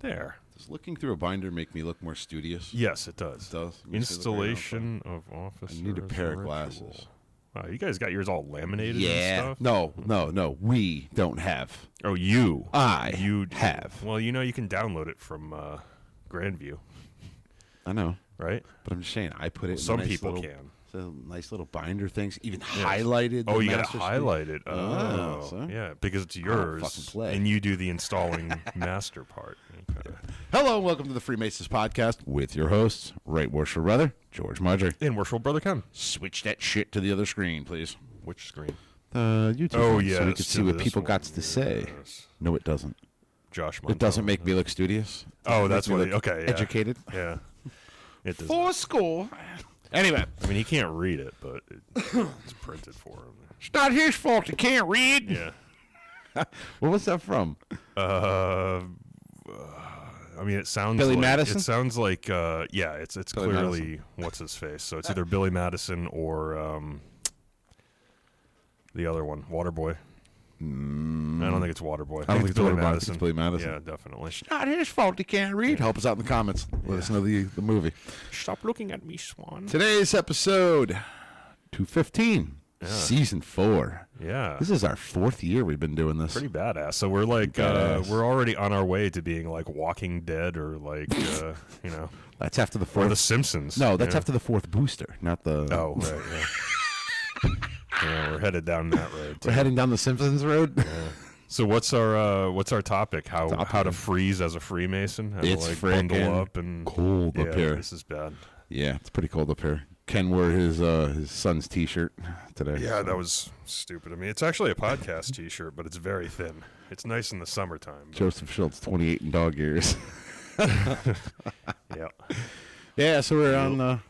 There. Does looking through a binder make me look more studious? Yes, it does. It does. Installation of office. I need a pair of glasses. Wow, you guys got yours all laminated and stuff? No. We don't have. Oh, you. You have. Well, you can download it from Grandview. I know. Right? But I'm just saying, I put it in Some nice people little, can. So nice little binder things, even highlighted. Oh, you got to highlight it. So Yeah, because it's yours. Fucking play. And you do the installing master part. Okay. Hello and welcome to the Freemasons Podcast with your hosts, Right Worshipful Brother, George Marjorie. And Worshipful Brother Ken. Switch that shit to the other screen, please. Which screen? The YouTube Oh, one, yeah. so we can see what people got to say. Yes. No, it doesn't. Josh It doesn't make me look studious. Oh, that's what. Okay, Yeah. educated. Yeah. It does. For school. Anyway, I mean, he can't read it, but it's printed for him. it's not his fault he can't read. Yeah. What was that from? I mean, it sounds Billy like, Madison? It sounds like, it's Billy clearly Madison. what's his face. So it's either Billy Madison or the other one, Waterboy. I don't think it's Waterboy. I don't think it's Billy Waterboy. I think Madison. it's Billy Madison. Yeah, definitely. It's not his fault he can't read. Help us out in the comments. Let us know the movie. Stop looking at me, Swan. Today's episode 215, season 4. Yeah. This is our 4th year we've been doing this. Pretty badass. So we're like, we're already on our way to being like Walking Dead or like, That's after the or 4th. The Simpsons. No, that's yeah. after the 4th booster, not the. Oh, right. Yeah. Yeah, we're headed down that road. We're heading down the Simpsons road. Yeah. So what's our topic? How to freeze as a Freemason? How It's to like frickin' bundle up and cold up here. This is bad. Yeah, it's pretty cold up here. Ken wore his son's T-shirt today. Yeah, that was stupid of me. It's actually a podcast T-shirt, but it's very thin. It's nice in the summertime. But... Joseph Schultz, 28 in dog years. Yeah. Yeah, so we're on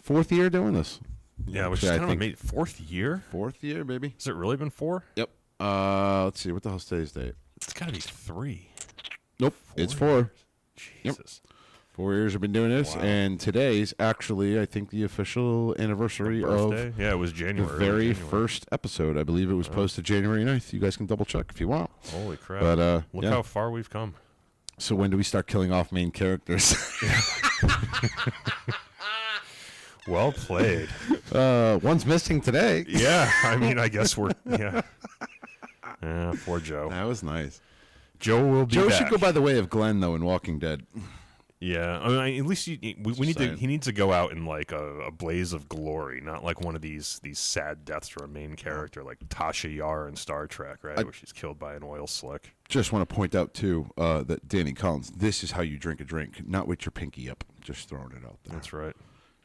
4th year doing this. Yeah, which is kind of amazing. 4th year? 4th year, baby. Has it really been 4? Yep. Let's see. What the hell's today's date? It's got to be 3. Nope. It's 4. Jesus. Yep. 4 years we've been doing this, Wow. and today's actually, I think, the official anniversary of it was the January. very first episode. I believe it was posted January 9th. You guys can double check if you want. Holy crap. But look how far we've come. So when do we start killing off main characters? Well played. One's missing today. Yeah, I mean, I guess we're yeah. Yeah, poor Joe. That was nice. Joe will be Joe back. should go by the way of Glenn, though, in Walking Dead. Yeah, I mean, at least we need to. He needs to go out in like a blaze of glory, not like one of these sad deaths for a main character like Tasha Yar in Star Trek, right? Where she's killed by an oil slick. Just want to point out too that Danny Collins. This is how you drink a drink, not with your pinky up. Just throwing it out there. That's right.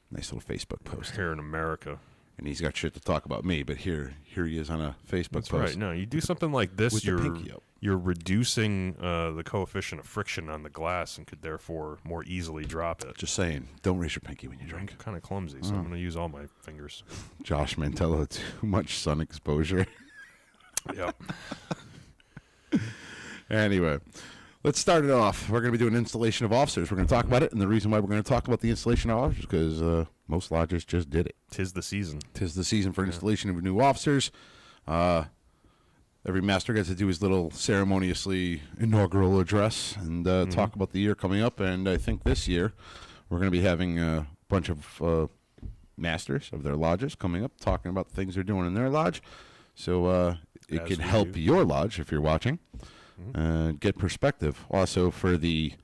Nice little Facebook post. Here in America. And he's got shit to talk about me, but here he is on a Facebook That's post. Right. No, you do something like this, with the pinky up. You're reducing the coefficient of friction on the glass and could therefore more easily drop it. Just saying, don't raise your pinky when you drink. I'm kind of clumsy, so I'm going to use all my fingers. Josh Mantello, too much sun exposure. Yep. Anyway, let's start it off. We're going to be doing installation of officers. We're going to talk about it, and the reason why we're going to talk about the installation of officers is because most lodges just did it. 'Tis the season. 'Tis the season for installation of new officers. Every master gets to do his little ceremoniously inaugural address and talk about the year coming up. And I think this year we're going to be having a bunch of masters of their lodges coming up, talking about the things they're doing in their lodge. So it can help your lodge, if you're watching, get perspective. Also, for the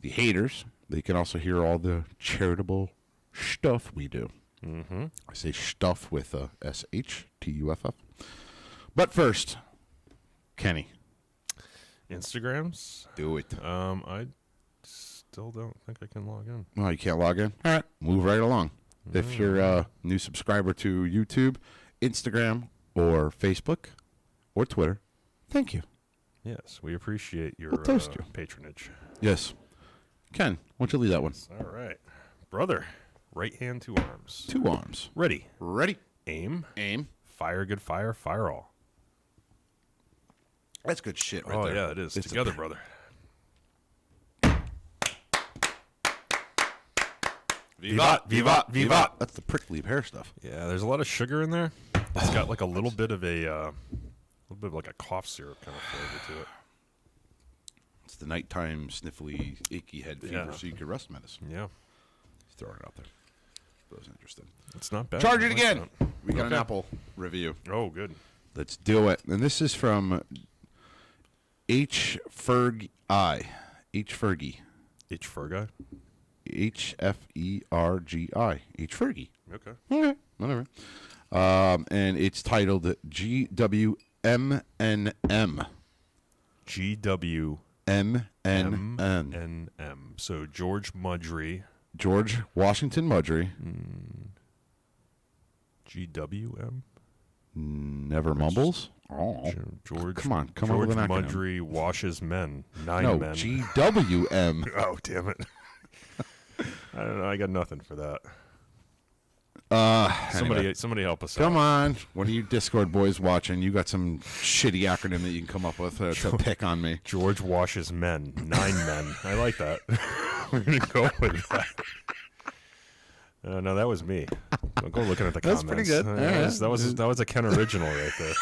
haters, they can also hear all the charitable stuff we do. I say stuff with a S-H-T-U-F-F. But first, Kenny. Instagrams? Do it. I still don't think I can log in. Oh, you can't log in? All right, move right along. If you're a new subscriber to YouTube, Instagram, or Facebook, or Twitter, thank you. Yes, we appreciate your patronage. Yes. Ken, why don't you lead that one? All right. Brother, right hand, 2 arms. 2 arms. Ready. Ready. Aim. Aim. Fire good fire. Fire all. That's good shit right there. there. Oh, yeah, it is. It's together, brother. Vivat, vivat, vivat. That's the prickly pear stuff. Yeah, there's a lot of sugar in there. It's got like a little bit of like a cough syrup kind of flavor to it. It's the nighttime sniffly, achy head fever seeker rest medicine. Yeah. He's throwing it out there. Those interested. It's not bad. Charge it again. We got an Apple review. Oh, good. Let's do it. And this is from H. Fergie. H. Fergie. H. Fergie? H-F-E-R-G-I. H. Fergie. Okay. Okay. Whatever. And it's titled GWMNM. GWMNM. So George Mudry. George Washington Mudry. GWM? Never mumbles. Oh, George. Come on George up with an acronym. Mudry washes men. 9 No, men. GWM. Oh, damn it. I don't know. I got nothing for that. Anyway. Somebody help us Come out. on. One of you Discord boys watching, you got some shitty acronym that you can come up with to pick on me. George washes men. 9 men. I like that. We're going to go with that. No, that was me. Don't go looking at the comments. That's pretty good. That was a Ken original right there.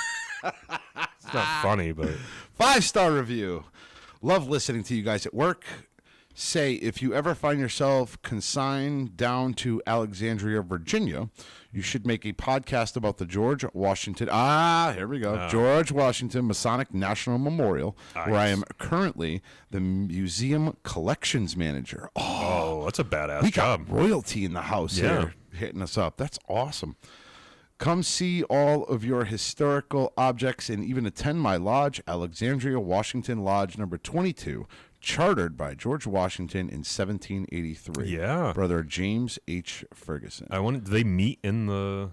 It's not funny, but 5-star review. Love listening to you guys at work. Say, if you ever find yourself consigned down to Alexandria, Virginia, you should make a podcast about the George Washington. Here we go. George Washington Masonic National Memorial, where I am currently the museum collections manager. Oh, that's a badass we job. got royalty in the house here hitting us up. That's awesome. Come see all of your historical objects and even attend my lodge, Alexandria, Washington Lodge number 22, chartered by George Washington in 1783. Yeah. Brother James H. Ferguson. Do they meet in the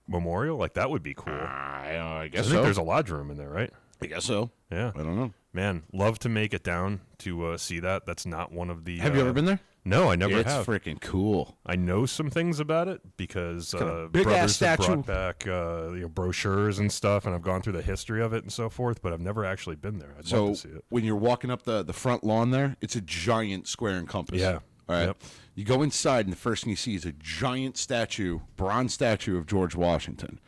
memorial? Like, that would be cool. I guess I think there's a lodge room in there, right? I guess so. Yeah. I don't know. Man, love to make it down to see that. That's not one of the... Have you ever been there? No, I never It's have. freaking cool. I know some things about it because big-ass brothers have statue. brought back brochures and stuff, and I've gone through the history of it and so forth, but I've never actually been there. I'd love to see it. When you're walking up the front lawn there, it's a giant square and compass. Yeah. All right. Yep. You go inside, and the first thing you see is a giant statue, bronze statue of George Washington.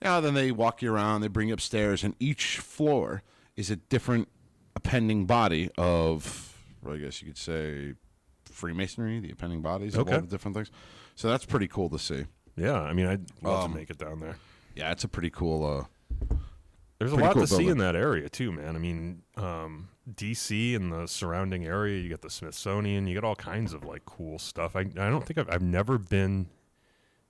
Now, then they walk you around, they bring you upstairs, and each floor is a different appending body of, well, I guess you could say, Freemasonry, the appending bodies of all the different things. So that's pretty cool to see. Yeah, I mean, I'd love to make it down there. Yeah, it's a pretty cool... There's a lot to see in that area, too, man. I mean, D.C. and the surrounding area, you got the Smithsonian, you got all kinds of, like, cool stuff. I don't think I've never been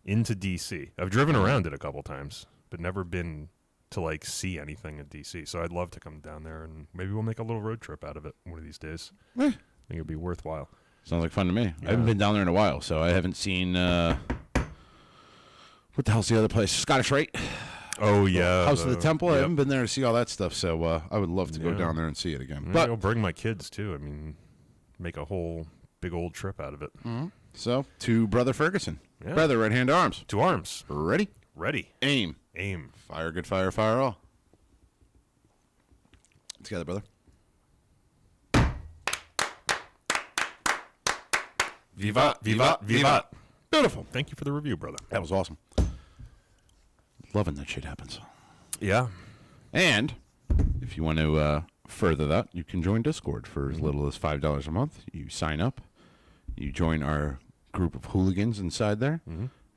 into D.C. I've driven around it a couple times, but never been to, like, see anything in D.C. So I'd love to come down there, and maybe we'll make a little road trip out of it one of these days. I think it'd be worthwhile. Sounds like fun to me. Yeah. I haven't been down there in a while, so I haven't seen... what the hell's the other place? Scottish Rite? Oh, yeah. House of the Temple. Yep. I haven't been there to see all that stuff, so I would love to go down there and see it again. But I'll bring my kids, too. I mean, make a whole big old trip out of it. Mm-hmm. So, to Brother Ferguson. Yeah. Brother, right hand arms. To arms. Ready? Ready. Aim. Aim. Fire good fire, fire all. Together, brother. Vivat, vivat, vivat. Beautiful. Thank you for the review, brother. That was awesome. Loving that shit happens. Yeah. And if you want to further that, you can join Discord for as little as $5 a month. You sign up. You join our group of hooligans inside there.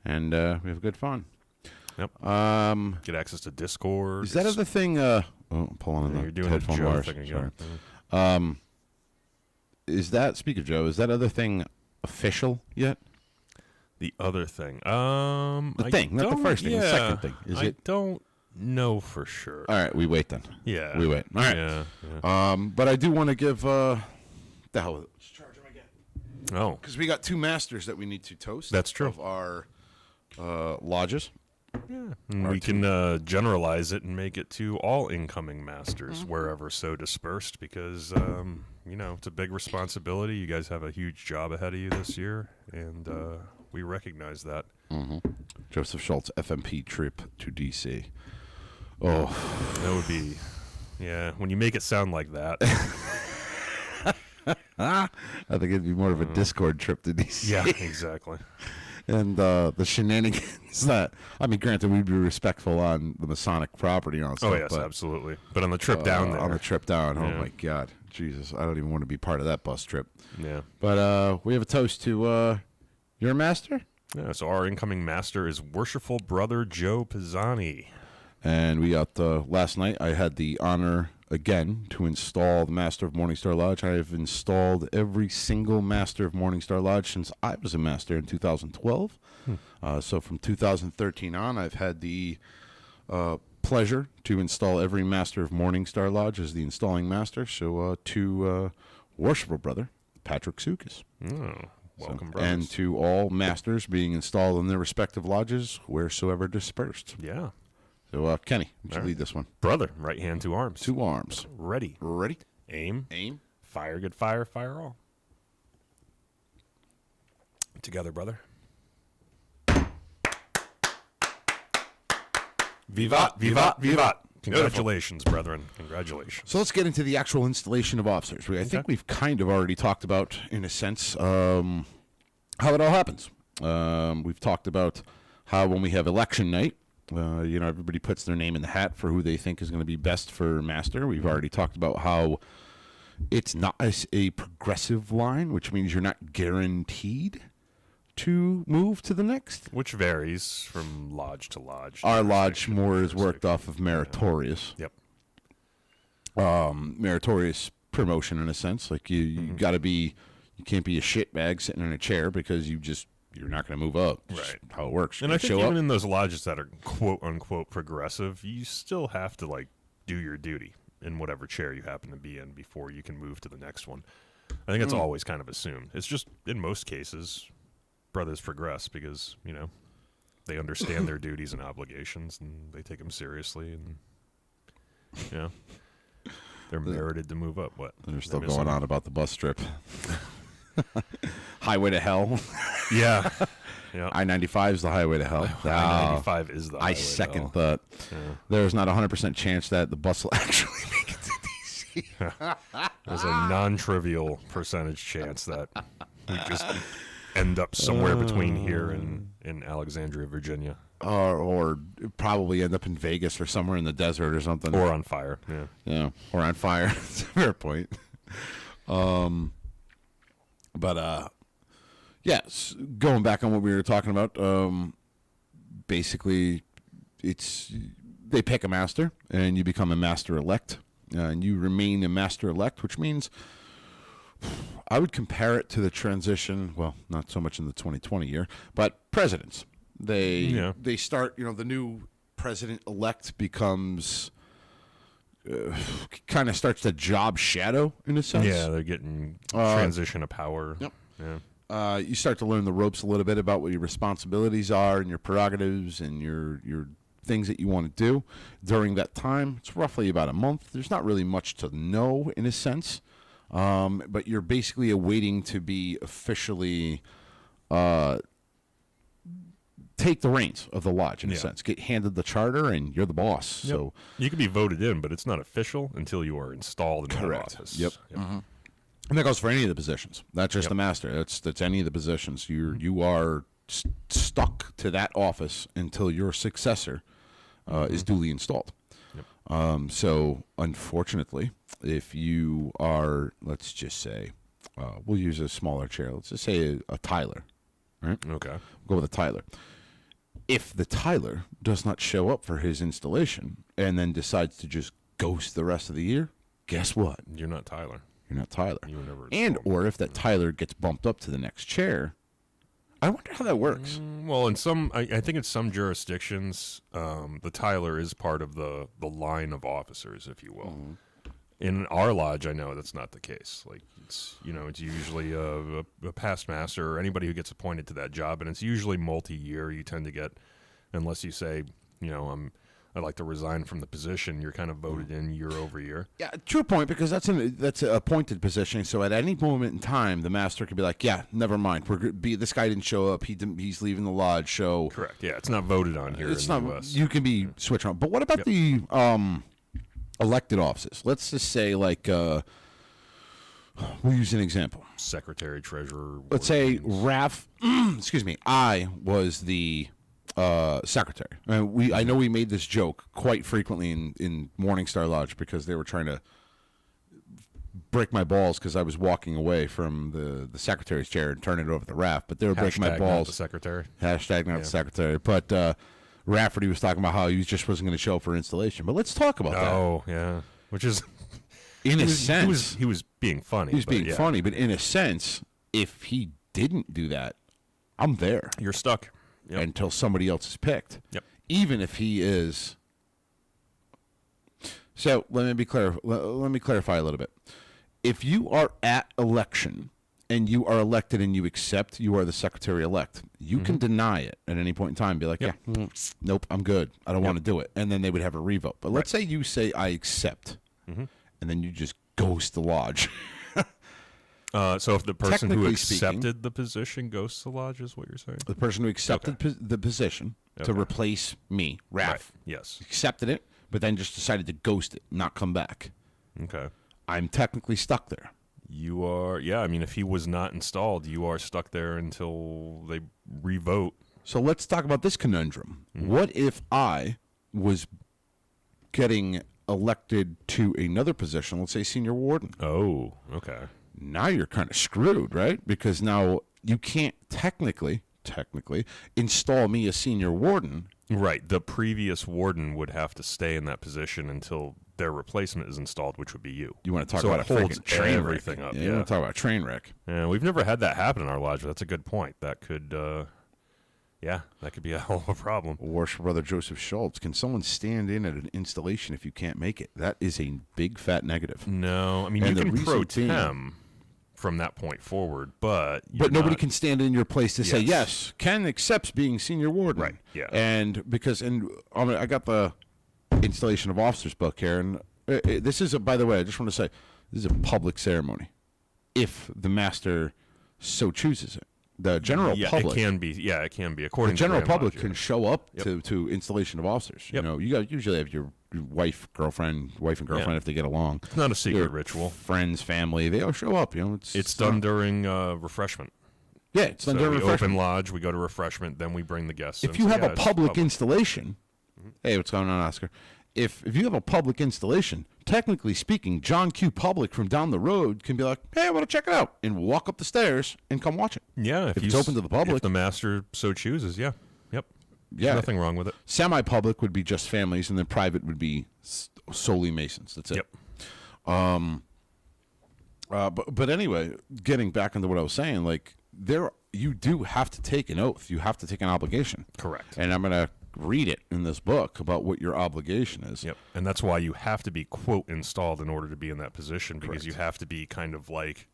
And we have good fun. Yep. Get access to Discord. Is that other thing... pull on you're the doing headphone Joe wires. thing again. Is that, speak of Joe, is that other thing official yet? The other thing. The thing, not the first thing, the second thing. I don't know for sure. All right, we wait then. Yeah. We wait. All right. Yeah. But I do want to give, the hell, let's charge him again. Oh. Because we got 2 masters that we need to toast. That's true. Of our lodges. Yeah. And we can generalize it and make it to all incoming masters, wherever so dispersed, because, it's a big responsibility. You guys have a huge job ahead of you this year, and we recognize that. Joseph Schultz, FMP trip to D.C. Oh. That would be, when you make it sound like that. I think it'd be more of a Discord trip to D.C. Yeah, exactly. and the shenanigans that, I mean, granted, we'd be respectful on the Masonic property and all that stuff. Oh, yes, absolutely. But on the trip down there. On the trip down, oh my God. Jesus, I don't even want to be part of that bus trip. Yeah. But we have a toast to your master? Yeah, so our incoming master is Worshipful Brother Joe Pisani. And we got, last night, I had the honor, again, to install the Master of Morningstar Lodge. I have installed every single Master of Morningstar Lodge since I was a master in 2012. So from 2013 on, I've had the pleasure to install every Master of Morningstar Lodge as the installing master. So to Worshipful Brother Patrick Sukas. Oh, welcome, so, brothers. and to all masters being installed in their respective lodges, wheresoever dispersed. Yeah. So, Kenny, would you lead this one? Brother, right hand to arms. To arms. Ready. Ready. Aim. Aim. Fire, good fire, fire all. Together, brother. Vivat, vivat, vivat. Congratulations, brethren. Congratulations. So let's get into the actual installation of officers. I think we've kind of already talked about, in a sense, how it all happens. We've talked about how when we have election night, everybody puts their name in the hat for who they think is going to be best for master. We've already talked about how it's not a progressive line, which means you're not guaranteed to move to the next. Which varies from lodge to lodge. Our lodge more is worked off of meritorious. Yep. Meritorious promotion in a sense. Like you got to be, you can't be a shitbag sitting in a chair because you're not going to move up. It's right. How it works. And I think even in those lodges that are quote unquote progressive, you still have to do your duty in whatever chair you happen to be in before you can move to the next one. I think it's always kind of assumed. It's just in most cases, brothers progress because they understand their duties and obligations and they take them seriously and they're merited to move up. What they're still going on about the bus trip. Highway to hell. Yeah. I-95 is the highway to hell. I-95 is the highway I second that. Yeah. There's not a 100% chance that the bus will actually make it to D.C. There's a non-trivial percentage chance that we just end up somewhere between here and in Alexandria, Virginia. Or probably end up in Vegas or somewhere in the desert or something. Or on fire. Yeah. Or on fire. That's a fair point. Yes, going back on what we were talking about, basically they pick a master and you become a master-elect. And you remain a master-elect, which means I would compare it to the transition, well, not so much in the 2020 year, but presidents. They start, the new president-elect becomes kind of starts to job shadow in a sense. Yeah, they're getting transition of power. Yep. Yeah. You start to learn the ropes a little bit about what your responsibilities are and your prerogatives and your things that you want to do during that time. It's roughly about a month. There's not really much to know in a sense, but you're basically awaiting to be officially take the reins of the lodge in a sense. Get handed the charter and you're the boss. Yep. So you can be voted in, but it's not official until you are installed in that office. Yep. Mm-hmm. And that goes for any of the positions, not just the master. That's any of the positions. You are stuck to that office until your successor is duly installed. Yep. So, unfortunately, if you are, let's just say, we'll use a smaller chair. Let's just say a Tyler. Right? Okay. We'll go with a Tyler. If the Tyler does not show up for his installation and then decides to just ghost the rest of the year, guess what? You're not Tyler. You're not Tyler. You were never or if that Tyler gets bumped up to the next chair, I wonder how that works. Well, in some, I think in some jurisdictions, the Tyler is part of the line of officers, if you will. Mm-hmm. In our lodge, I know that's not the case. Like it's usually a past master or anybody who gets appointed to that job, and it's usually multi-year. You tend to get, unless you say, I'd like to resign from the position, you're kind of voted in year over year. Yeah, true point, because that's an appointed position. So at any moment in time, the master could be like, "Yeah, never mind. This guy didn't show up. He's leaving the lodge." So correct. Yeah, it's not voted on here. It's in not. the US. You can be switched on. But what about the elected offices? Let's just say We'll use an example. Secretary, treasurer. Let's say Raph, excuse me, I was the secretary. I know we made this joke quite frequently in Morningstar Lodge because they were trying to break my balls because I was walking away from the secretary's chair and turning it over to Raph, but they were breaking my balls. Not the secretary. Hashtag not the secretary. But Rafferty was talking about how he just wasn't going to show up for installation. But let's talk about that. Oh, yeah. Which is... In a sense, he was being funny. He was being funny, but in a sense, if he didn't do that, I'm there. You're stuck until somebody else is picked. Yep. Even if he is. So let me be clear. Let me clarify a little bit. If you are at election and you are elected and you accept you are the secretary-elect, you can deny it at any point in time. Be like, nope, I'm good. I don't want to do it, and then they would have a revote. But let's say you say I accept. And then you just ghost the lodge. So if the person who accepted the position ghosts the lodge is what you're saying? The person who accepted the position to replace me, Raph, yes, accepted it, but then just decided to ghost it, not come back. Okay. I'm technically stuck there. You are, I mean, if he was not installed, you are stuck there until they revote. So let's talk about this conundrum. What if I was getting elected to another position, let's say Senior Warden? Oh, okay. Now you're kind of screwed, right? Because now you can't technically install me as Senior Warden. Right. The previous warden would have to stay in that position until their replacement is installed, which would be you. You want to talk about a freaking train wreck? Up. Yeah, you want to talk about a train wreck? Yeah, we've never had that happen in our lodge. But that's a good point. That could, that could be a hell of a problem. Worship Brother Joseph Schultz. Can someone stand in at an installation if you can't make it? That is a big fat negative. No, I mean you can pro tem from that point forward, but nobody can stand in your place to say yes. Ken accepts being Senior Warden, right? Yeah, and I got the installation of officers book here, and this is by the way, I just want to say this is a public ceremony, if the master so chooses it. The general public, it can be. Yeah, it can be. According the general to public can show up to installation of officers. Yep. You know, you usually have your wife and girlfriend if they get along. It's not a secret ritual. Friends, family, they all show up. You know, it's done during refreshment. Yeah, it's done during refreshment. Open lodge, we go to refreshment, then we bring the guests. If you have a public installation, hey, what's going on, Oscar? If you have a public installation, technically speaking, John Q. Public from down the road can be like, hey, I want to check it out, and walk up the stairs and come watch it. Yeah, if it's open to the public. If the master so chooses, Yep. Yeah. Nothing wrong with it. Semi-public would be just families, and then private would be solely Masons. That's it. Yep. But anyway, getting back into what I was saying, like you do have to take an oath. You have to take an obligation. Correct. And I'm going to read it in this book about what your obligation is. Yep. And that's why you have to be, quote, installed in order to be in that position, because you have to be kind of like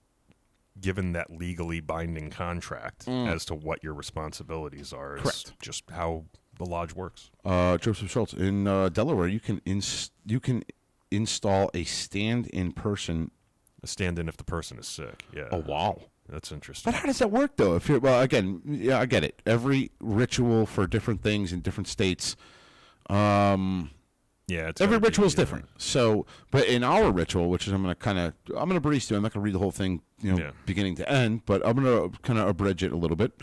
given that legally binding contract as to what your responsibilities are. Correct. It's just how the lodge works. Joseph Schultz, in Delaware, you can install a stand-in person. A stand-in if the person is sick. Yeah. Oh, wow. That's interesting. But how does that work, though? Again, I get it. Every ritual for different things in different states. Every ritual is different. So, but in our ritual, which is I'm going to breeze through. I'm not going to read the whole thing, beginning to end, but I'm going to kind of abridge it a little bit.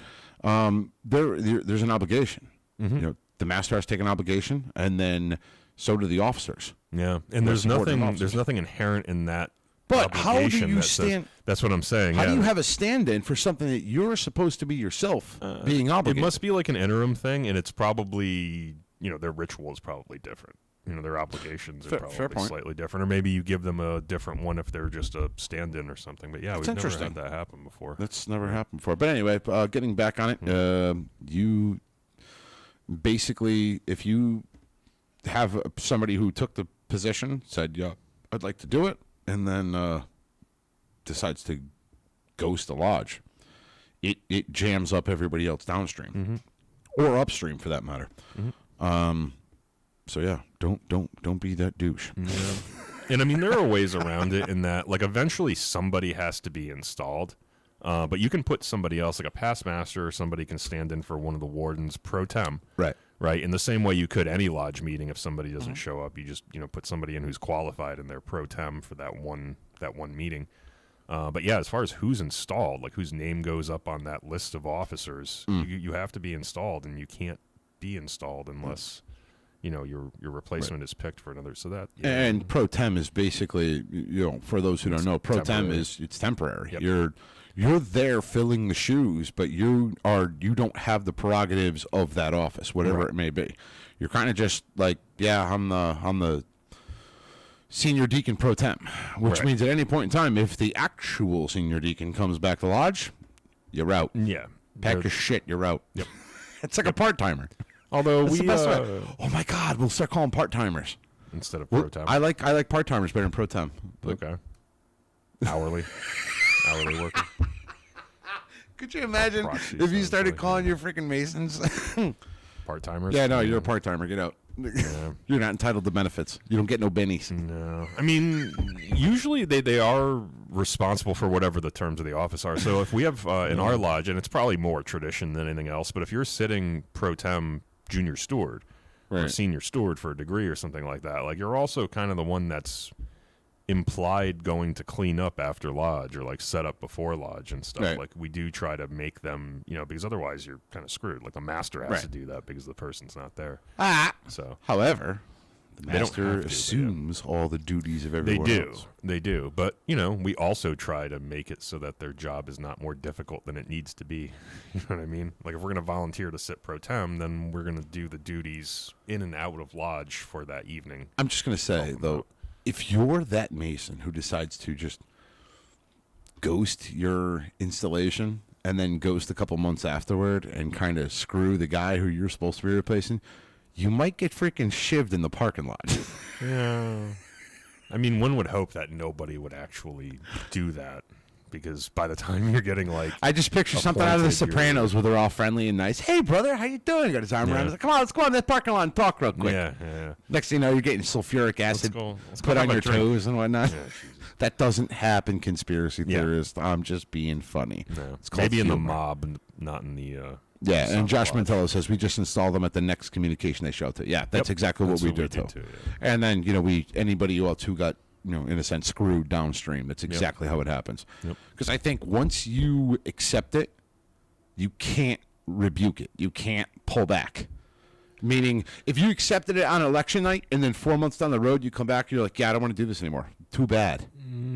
There's an obligation. Mm-hmm. The master has to take an obligation, and then so do the officers. Yeah, and there's nothing inherent in that. But how do you stand? That's what I'm saying. How do you have a stand-in for something that you're supposed to be yourself being obligated? It must be like an interim thing, and it's probably, their ritual is probably different. Their obligations are probably slightly different, or maybe you give them a different one if they're just a stand-in or something. But we've never had that happen before. That's never happened before. But anyway, getting back on it, you basically, if you have somebody who took the position, said, "Yeah, I'd like to do it," and then decides to ghost the lodge, it jams up everybody else downstream or upstream for that matter. So yeah, don't be that douche. Yeah. And I mean, there are ways around it in that, like, eventually somebody has to be installed, but you can put somebody else, like a past master, or somebody can stand in for one of the wardens pro tem. Right. In the same way you could any lodge meeting. If somebody doesn't show up, you just put somebody in who's qualified and they're pro tem for that one meeting. But yeah, as far as who's installed, like whose name goes up on that list of officers, you have to be installed, and you can't be installed unless your replacement is picked for another. So that and pro tem is basically, for those who don't know, pro tem it's temporary. Yep. You're there filling the shoes, but you don't have the prerogatives of that office, whatever it may be. You're kind of just like, I'm the senior deacon pro tem, which means at any point in time, if the actual senior deacon comes back to lodge, you're out. Yeah, pack your shit, you're out. Yep, it's like a part timer. Although oh my God, we'll start calling part timers instead of pro tem. I like part timers better than pro tem. Okay, hourly worker. Could you imagine if you started calling your freaking Masons part timers? Yeah, no, you're a part timer. Get out. Yeah. You're not entitled to benefits. You don't get no bennies. No, I mean, usually they are responsible for whatever the terms of the office are. So if we have in our lodge, and it's probably more tradition than anything else, but if you're sitting pro tem junior steward or senior steward for a degree or something like that, like you're also kind of the one that's implied going to clean up after lodge or like set up before lodge and stuff. Like we do try to make them, because otherwise you're kind of screwed. Like the master has to do that because the person's not there. So, however, the master assumes all the duties of everyone else. They do. But, we also try to make it so that their job is not more difficult than it needs to be. You know what I mean? Like if we're going to volunteer to sit pro tem, then we're going to do the duties in and out of lodge for that evening. I'm just going to say, though, if you're that Mason who decides to just ghost your installation and then ghost a couple months afterward and kind of screw the guy who you're supposed to be replacing, you might get freaking shivved in the parking lot. Yeah. I mean, one would hope that nobody would actually do that, because by the time you're getting I just picture something out of The Sopranos where they're all friendly and nice. Hey, brother, how you doing? Got his arm around. He's like, come on, let's go on that parking lot and talk real quick. Yeah. Next thing you know, you're getting sulfuric acid put on your toes and whatnot. Yeah, that doesn't happen, conspiracy theorist. I'm just being funny. No. Maybe in the mob, not in the... and Josh Mantello says we just install them at the next communication they show to. Yeah, that's exactly what we do too. And then, anybody else who got, in a sense, screwed downstream, that's exactly how it happens. Because I think once you accept it, you can't rebuke it. You can't pull back. Meaning, if you accepted it on election night and then 4 months down the road you come back, you're like, I don't want to do this anymore. Too bad.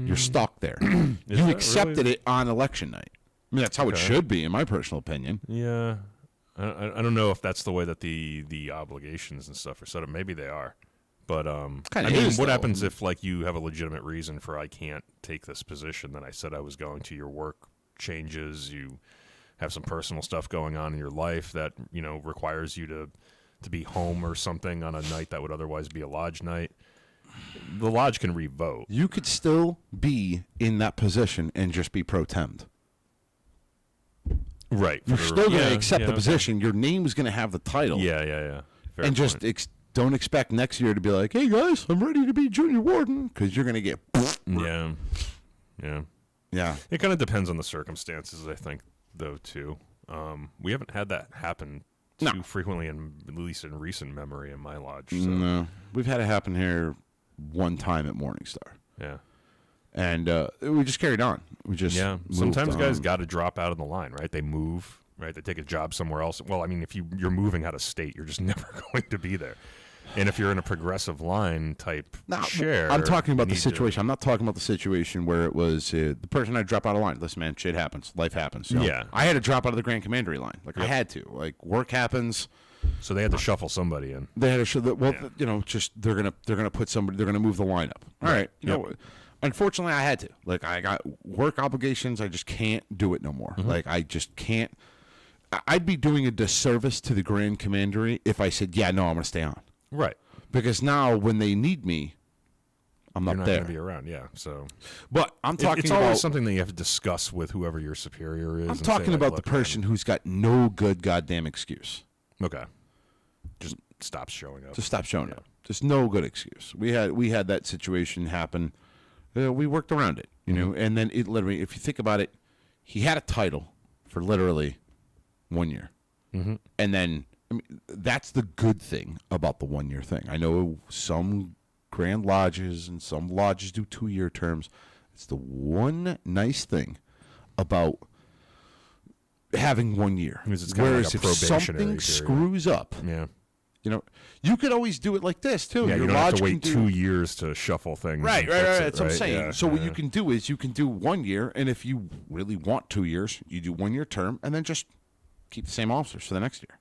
You're stuck there. You accepted it on election night. I mean, that's how it should be, in my personal opinion. Yeah. I don't know if that's the way that the obligations and stuff are set up. Maybe they are. But, what happens if, you have a legitimate reason for I can't take this position that I said I was going to? Your work changes, you have some personal stuff going on in your life that, requires you to be home or something on a night that would otherwise be a lodge night. The lodge can revote. You could still be in that position and just be pro-temmed. Right. You're still going to accept the position. Your name's going to have the title. Yeah. Fair and point. Just don't expect next year to be like, hey, guys, I'm ready to be junior warden, because you're going to get... Yeah. It kind of depends on the circumstances, I think, though, too. We haven't had that happen too frequently, at least in recent memory in my lodge. So. No. We've had it happen here one time at Morningstar. Yeah. And we just carried on. We just sometimes guys got to drop out of the line, right? They move, right? They take a job somewhere else. Well, I mean, if you're moving out of state, you're just never going to be there. And if you're in a progressive line type share, I'm talking about the situation. I'm not talking about the situation where it was the person had to drop out of line. Listen, man, shit happens. Life happens. Yeah. I had to drop out of the Grand Commandery line. I had to. Work happens. So they had to shuffle somebody in. They had to just they're gonna put somebody. They're gonna move the line up. All right. Unfortunately, I had to. I got work obligations. I just can't do it no more. I just can't. I'd be doing a disservice to the Grand Commandery if I said, I'm going to stay on. Right. Because now when they need me, I'm not there. You're not going to be around, yeah. So, but I'm talking it's about... always something that you have to discuss with whoever your superior is. I'm talking about the person who's got no good goddamn excuse. Okay. Just stops showing up. Just stop showing up. Just no good excuse. We had that situation happen. We worked around it, and then it literally, if you think about it, he had a title for literally 1 year. And then, that's the good thing about the 1 year thing. I know some Grand Lodges and some lodges do 2 year terms. It's the one nice thing about having 1 year. It's Whereas like if something screws up, you could always do it like this too. Yeah, Your you don't have to lodge wait 2 years to shuffle things. Right. That's what I'm saying. Yeah, so what you can do is you can do 1 year, and if you really want 2 years, you do 1 year term, and then just keep the same officers for the next year.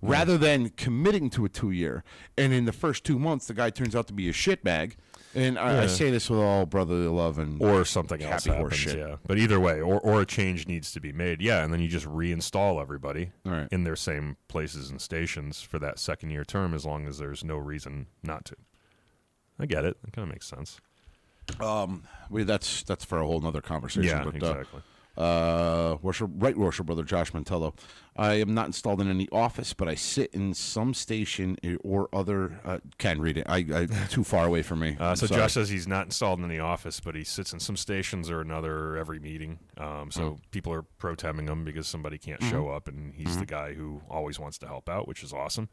Rather than committing to a 2 year, and in the first 2 months the guy turns out to be a shitbag. And I say this with all brotherly love and or something else happens, shit. yeah. But either way, or a change needs to be made, and then you just reinstall everybody in their same places and stations for that second year term, as long as there's no reason not to. I get it. It kind of makes sense. That's for a whole nother conversation. Yeah, but, exactly. Worship Brother Josh Mantello. I am not installed in any office, but I sit in some station or other. Can't read it. I too far away from me. So Josh says he's not installed in any office, but he sits in some stations or another every meeting. So people are pro-temming him because somebody can't show up, and he's the guy who always wants to help out, which is awesome.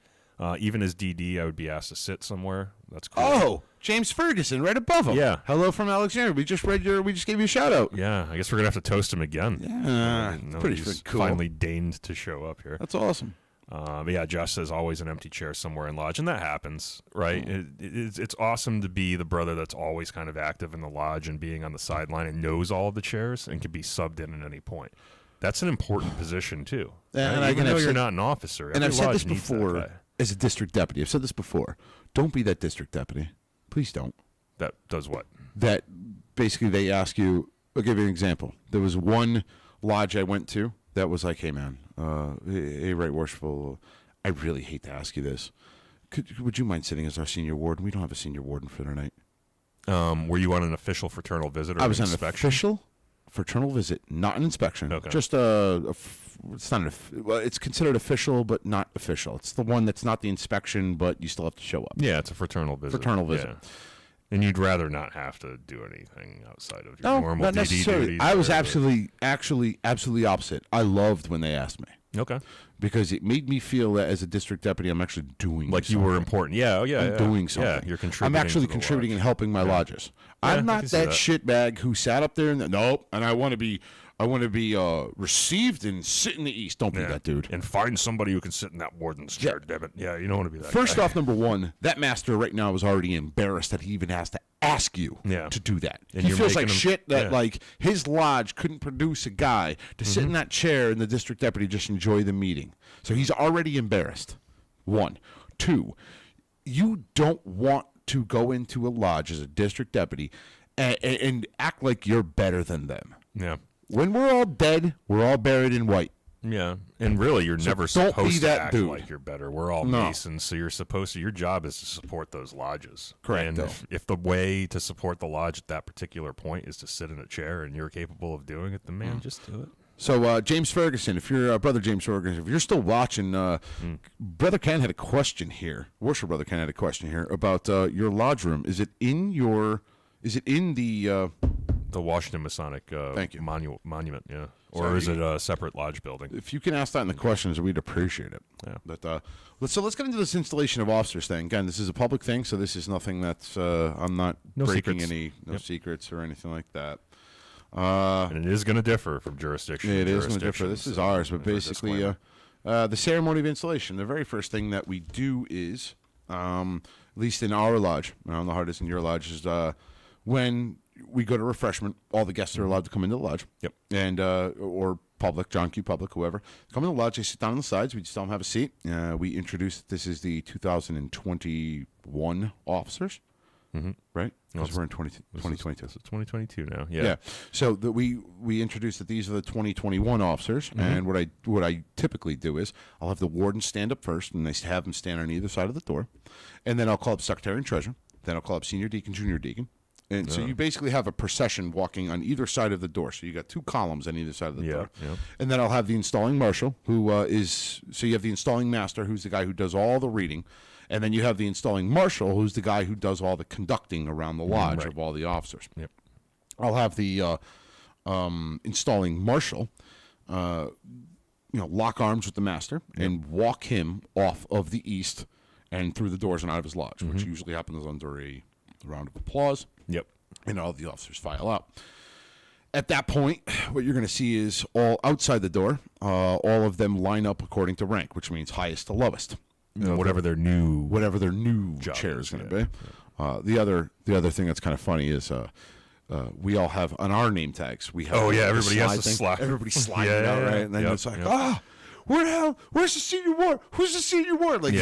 Even as DD, I would be asked to sit somewhere. That's cool. Oh, James Ferguson, right above him. Yeah. Hello from Alexandria. We just gave you a shout out. Yeah, I guess we're gonna have to toast him again. Yeah, pretty cool. Finally deigned to show up here. That's awesome. But yeah, Josh says always an empty chair somewhere in lodge, and that happens, right? It's awesome to be the brother that's always kind of active in the lodge and being on the sideline and knows all of the chairs and can be subbed in at any point. That's an important position too. And right? Even though you're not an officer, and I've said this needs before. As a district deputy, I've said this before. Don't be that district deputy. Please don't. That does what? That basically they ask you. I'll give you an example. There was one lodge I went to that was like, "Hey man, hey right worshipful, I really hate to ask you this. Would you mind sitting as our senior warden? We don't have a senior warden for tonight." Were you on an official fraternal visit or I was an on an inspection? official fraternal visit, not an inspection. Okay. Just it's not well, it's considered official, but not official. It's the one that's not the inspection, but you still have to show up. Yeah, it's a fraternal visit. Yeah. And you'd rather not have to do anything outside of your normal not DD necessarily. duties. I was absolutely opposite. I loved when they asked me. Okay. Because it made me feel that as a district deputy, I'm actually doing like something. you were important. Yeah, I'm doing something. Yeah, you're contributing. I'm actually to the contributing lodge. and helping my lodges. I'm not that shitbag who sat up there and and I want to be received and sit in the east. Don't be that dude. And find somebody who can sit in that warden's chair, damn it. Yeah, you don't want to be that First guy. off, number one, that master right now is already embarrassed that he even has to ask you to do that. And he you're feels like making him- shit that like his lodge couldn't produce a guy to sit in that chair and the district deputy just enjoy the meeting. So he's already embarrassed. 1. 2, you don't want to go into a lodge as a district deputy and act like you're better than them. Yeah. When we're all dead, we're all buried in white. Yeah, and really, you're never don't supposed be to that act dude. like you're better. We're all Masons, so you're supposed to. Your job is to support those lodges. Correct. And if the way to support the lodge at that particular point is to sit in a chair, and you're capable of doing it, then man, just do it. So, James Ferguson, if you're Brother James Ferguson, if you're still watching, Brother Ken had a question here. Worship Brother Ken had a question here about your lodge room. Is it in the Washington Masonic monument? Yeah. Or is it a separate lodge building? If you can ask that in the questions, we'd appreciate it. Yeah. But let's get into this installation of officers thing. Again, this is a public thing, so this is nothing that's I'm not breaking secrets. secrets or anything like that. And it is going to differ from jurisdiction. It is going to differ. This is ours, but basically, the ceremony of installation. The very first thing that we do is, at least in our lodge, I don't know how it is in your lodge, is when we go to refreshment, all the guests are allowed to come into the lodge. Yep. And or public, John Q. Public, whoever, come in the lodge. They sit down on the sides. We just tell them have a seat. We introduce. This is the 2021 officers. Right? Because we're in 2022. It's 2022 now. Yeah. So we introduce that these are the 2021 officers, and what I typically do is I'll have the warden stand up first, and they have them stand on either side of the door, and then I'll call up secretary and treasurer. Then I'll call up senior deacon, junior deacon, and so you basically have a procession walking on either side of the door. So you got 2 columns on either side of the door, and then I'll have the installing marshal, who so you have the installing master, who's the guy who does all the reading. And then you have the installing marshal, who's the guy who does all the conducting around the lodge of all the officers. Yep. I'll have the installing marshal, lock arms with the master and walk him off of the east and through the doors and out of his lodge, which usually happens under a round of applause. Yep. and all the officers file out. At that point, what you're going to see is all outside the door, all of them line up according to rank, which means highest to lowest. Whatever their new chair is going to be. The other thing that's kind of funny is we all have on our name tags. We have everybody has to slide. Everybody's sliding out, right? And then it's like, where's the senior ward? Who's the senior ward? Like,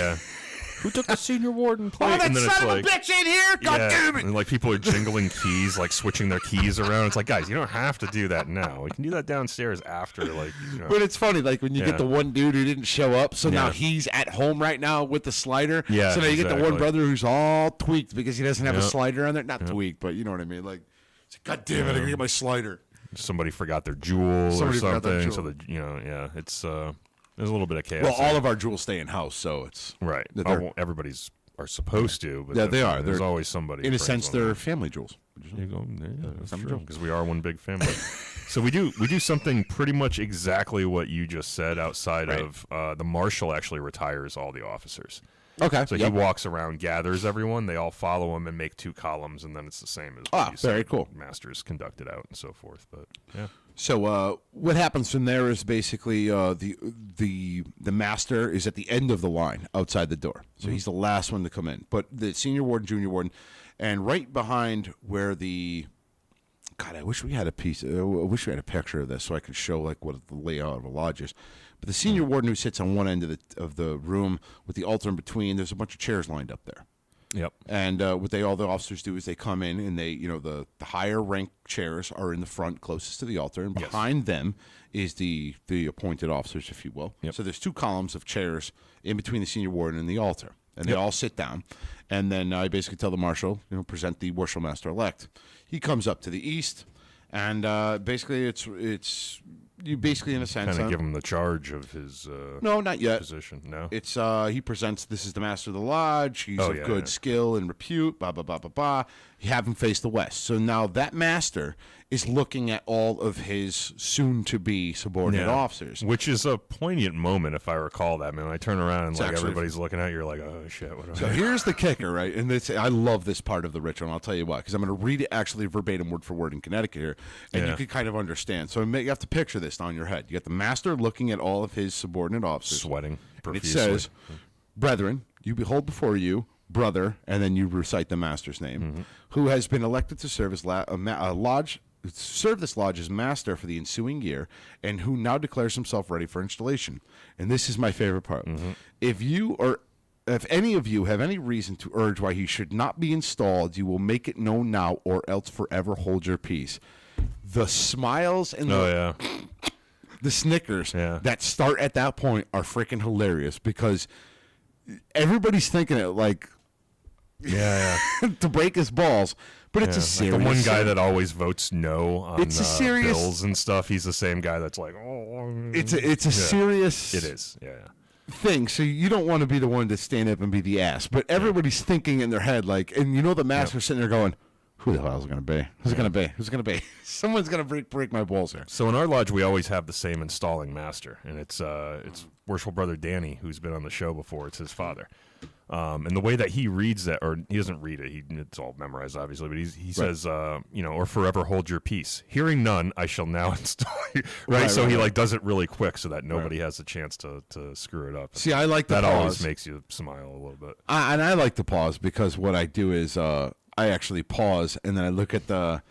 who took the senior warden plate? Oh, that and then son of a bitch ain't here! God damn it! And like people are jingling keys, like switching their keys around. It's like, guys, you don't have to do that now. We can do that downstairs after, like. But it's funny, like when you get the one dude who didn't show up, so now he's at home right now with the slider. Yeah. So now you get the one brother who's all tweaked because he doesn't have a slider on there. Not tweaked, but you know what I mean. Like, it's like, God damn it! I gotta get my slider. Somebody forgot their jewel or something. So it's there's a little bit of chaos. Well, all of our jewels stay in house, so it's right. Everybody's are supposed to, but they are. There's always somebody. In a sense, they're family jewels. You go, because we are one big family. So we do something pretty much exactly what you just said. Outside of the marshal actually retires all the officers. Okay. So he walks around, gathers everyone. They all follow him and make 2 columns, and then it's the same as what you said. Very cool. Masters conducted out and so forth. But yeah. So what happens from there is basically the master is at the end of the line outside the door. So he's the last one to come in. But the senior warden, junior warden, and right behind where the I wish we had a picture of this so I could show like what the layout of a lodge is. But the senior warden who sits on one end of the room with the altar in between, there's a bunch of chairs lined up there. Yep. And what all the officers do is they come in and they, the higher rank chairs are in the front closest to the altar, and behind them is the appointed officers, if you will. Yep. So there's 2 columns of chairs in between the senior warden and the altar, and they all sit down. And then I basically tell the marshal, present the worship master elect. He comes up to the east, and basically it's you basically in a sense kind of give him the charge of his no, not yet position. No, it's he presents. This is the master of the lodge. He's of good skill and repute. Blah blah blah blah blah. You have him face the west. So now that master is looking at all of his soon-to-be subordinate officers, which is a poignant moment, if I recall that. Man, I turn around and like everybody's looking at you, you're like, oh shit. So here's the kicker, right? And I love this part of the ritual, and I'll tell you why. Because I'm going to read it actually verbatim, word for word in Connecticut here, and you can kind of understand. So you have to picture this on your head. You got the master looking at all of his subordinate officers, sweating profusely. It says, "Brethren, you behold before you." Brother, and then you recite the master's name, who has been elected to serve as serve this lodge as master for the ensuing year, and who now declares himself ready for installation. And this is my favorite part. If any of you have any reason to urge why he should not be installed, you will make it known now, or else forever hold your peace. The smiles and the snickers that start at that point are freaking hilarious, because everybody's thinking it like to break his balls, but it's a serious. Like the one guy that always votes no on bills and stuff. He's the same guy that's like, it's a serious. It is, thing. So you don't want to be the one to stand up and be the ass, but everybody's thinking in their head like, and the master's sitting there going, who the hell is it going to be? Who's it going to be? Who's it going to be? Someone's going to break my balls here. So in our lodge, we always have the same installing master, and it's Worshipful Brother Danny, who's been on the show before. It's his father. And the way that he reads that, or he doesn't read it, it's all memorized, obviously, but he says, or forever hold your peace. Hearing none, I shall now install you. Right? So he like does it really quick so that nobody has a chance to screw it up. See, I like the that pause. Always makes you smile a little bit. And I like to pause because what I do is I actually pause and then I look at the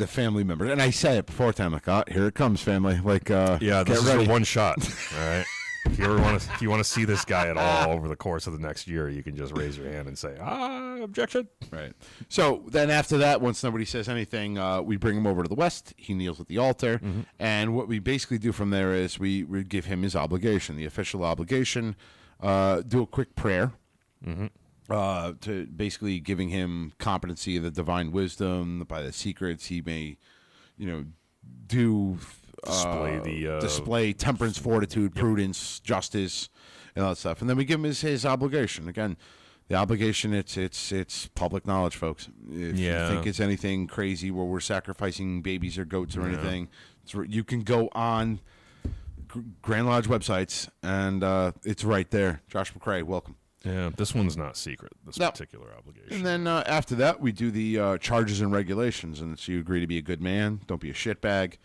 family members, and I say it before time, like, oh, here it comes, family. Like, this is your one shot. All right. If you want to see this guy at all over the course of the next year, you can just raise your hand and say, objection. Right. So then after that, once nobody says anything, we bring him over to the west. He kneels at the altar. And what we basically do from there is we give him his obligation, the official obligation, do a quick prayer to basically giving him competency of the divine wisdom by the secrets he may, do. Display temperance, fortitude, prudence, justice, and all that stuff, and then we give him his obligation. Again, the obligation it's public knowledge, folks. If you think it's anything crazy where we're sacrificing babies or goats or anything, you can go on Grand Lodge websites and it's right there. Josh McCrae, welcome. Yeah, this one's not secret, this particular obligation. And then after that, we do the charges and regulations. And so you agree to be a good man. Don't be a shitbag.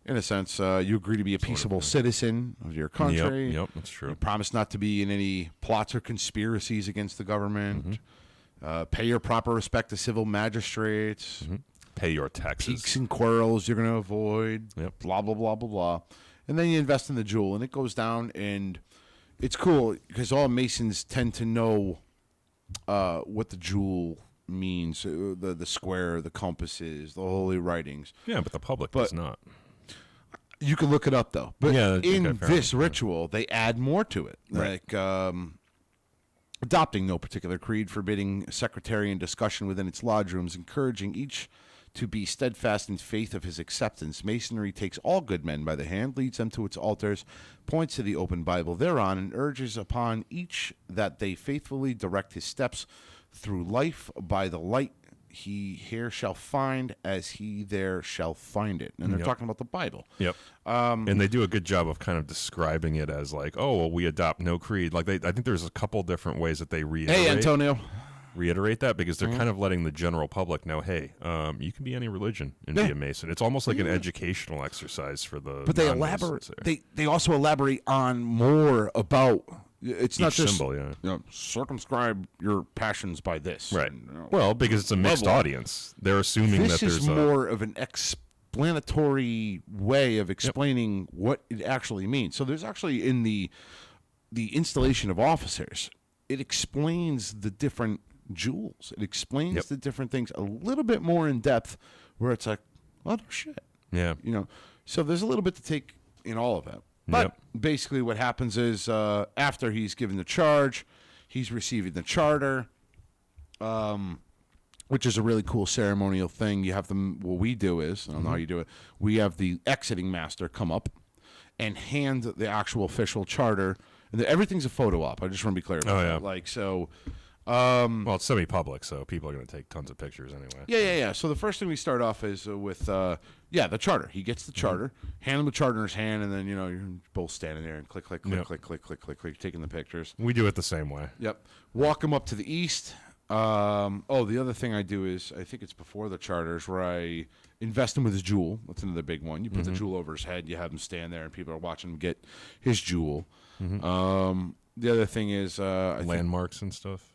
In a sense, you agree to be a peaceable citizen of your country. Yep, that's true. You promise not to be in any plots or conspiracies against the government. Pay your proper respect to civil magistrates. Pay your taxes. Peaks and quarrels you're going to avoid. Yep. Blah, blah, blah, blah, blah. And then you invest in the jewel, and it goes down, and it's cool because all Masons tend to know what the jewel means, the square, the compasses, the holy writings. Yeah, but the public does not. You can look it up, though. But in this ritual, they add more to it. Right. Like adopting no particular creed, forbidding secretarian discussion within its lodge rooms, encouraging each to be steadfast in faith of his acceptance. Masonry takes all good men by the hand, leads them to its altars, points to the open Bible thereon, and urges upon each that they faithfully direct his steps through life by the light he here shall find as he there shall find it. And they're talking about the Bible. Yep. And they do a good job of kind of describing it as like, oh, well, we adopt no creed. Like I think there's a couple different ways that they reiterate that because they're kind of letting the general public know, hey, you can be any religion and be a Mason. It's almost like an educational exercise for the. But they elaborate. They also elaborate on more about. It's not just symbol, circumscribe your passions by this, right? And, well, because it's a mixed audience, they're assuming that there's more of an explanatory way of explaining what it actually means. So there's actually in the installation of officers, it explains the different jewels. It explains the different things a little bit more in depth, where it's like, oh no shit, So there's a little bit to take in all of that. But basically what happens is after he's given the charge, he's receiving the charter, which is a really cool ceremonial thing. You have them, what we do is, I don't know how you do it, we have the exiting master come up and hand the actual official charter. And everything's a photo op. I just want to be clear about that. Like, so... well, it's semi-public, so people are going to take tons of pictures anyway. Yeah. So the first thing we start off is with, the charter. He gets the charter, hand him the charter in his hand, and then, you're both standing there and click, taking the pictures. We do it the same way. Yep. Walk him up to the east. The other thing I do is, I think it's before the charters, where I invest him with his jewel. That's another big one. You put the jewel over his head, you have him stand there, and people are watching him get his jewel. The other thing is... landmarks and stuff.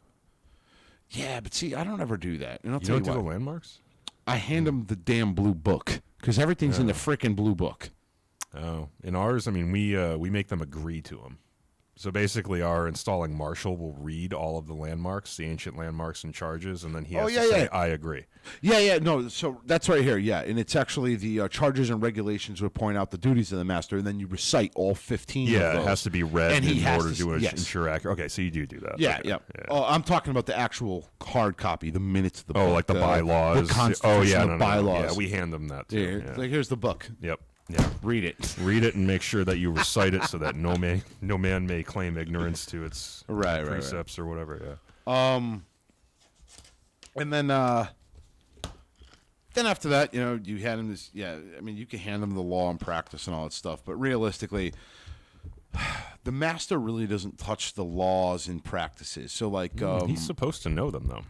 Yeah, but see, I don't ever do that. And I'll you tell don't you do what. the landmarks? I hand them the damn blue book because everything's in the frickin' blue book. Oh, in ours, I mean, we make them agree to them. So basically, our installing marshal will read all of the landmarks, the ancient landmarks and charges, and then he has to say, I agree. No, so that's right here, and it's actually the charges and regulations would point out the duties of the master, and then you recite all 15 of those. Yeah, it has to be read in order to ensure accurate. Okay, so you do that. Yeah. Oh, I'm talking about the actual hard copy, the minutes of the book. Oh, like the bylaws. The constitution, the bylaws. Yeah, we hand them that, too. Like, here's the book. Yep. Yeah, read it. Read it and make sure that you recite it so that no man may claim ignorance to its precepts or whatever. Yeah. And then after that, you hand him this. Yeah, I mean, you can hand him the law and practice and all that stuff, but realistically, the master really doesn't touch the laws and practices. So, like, he's supposed to know them, though.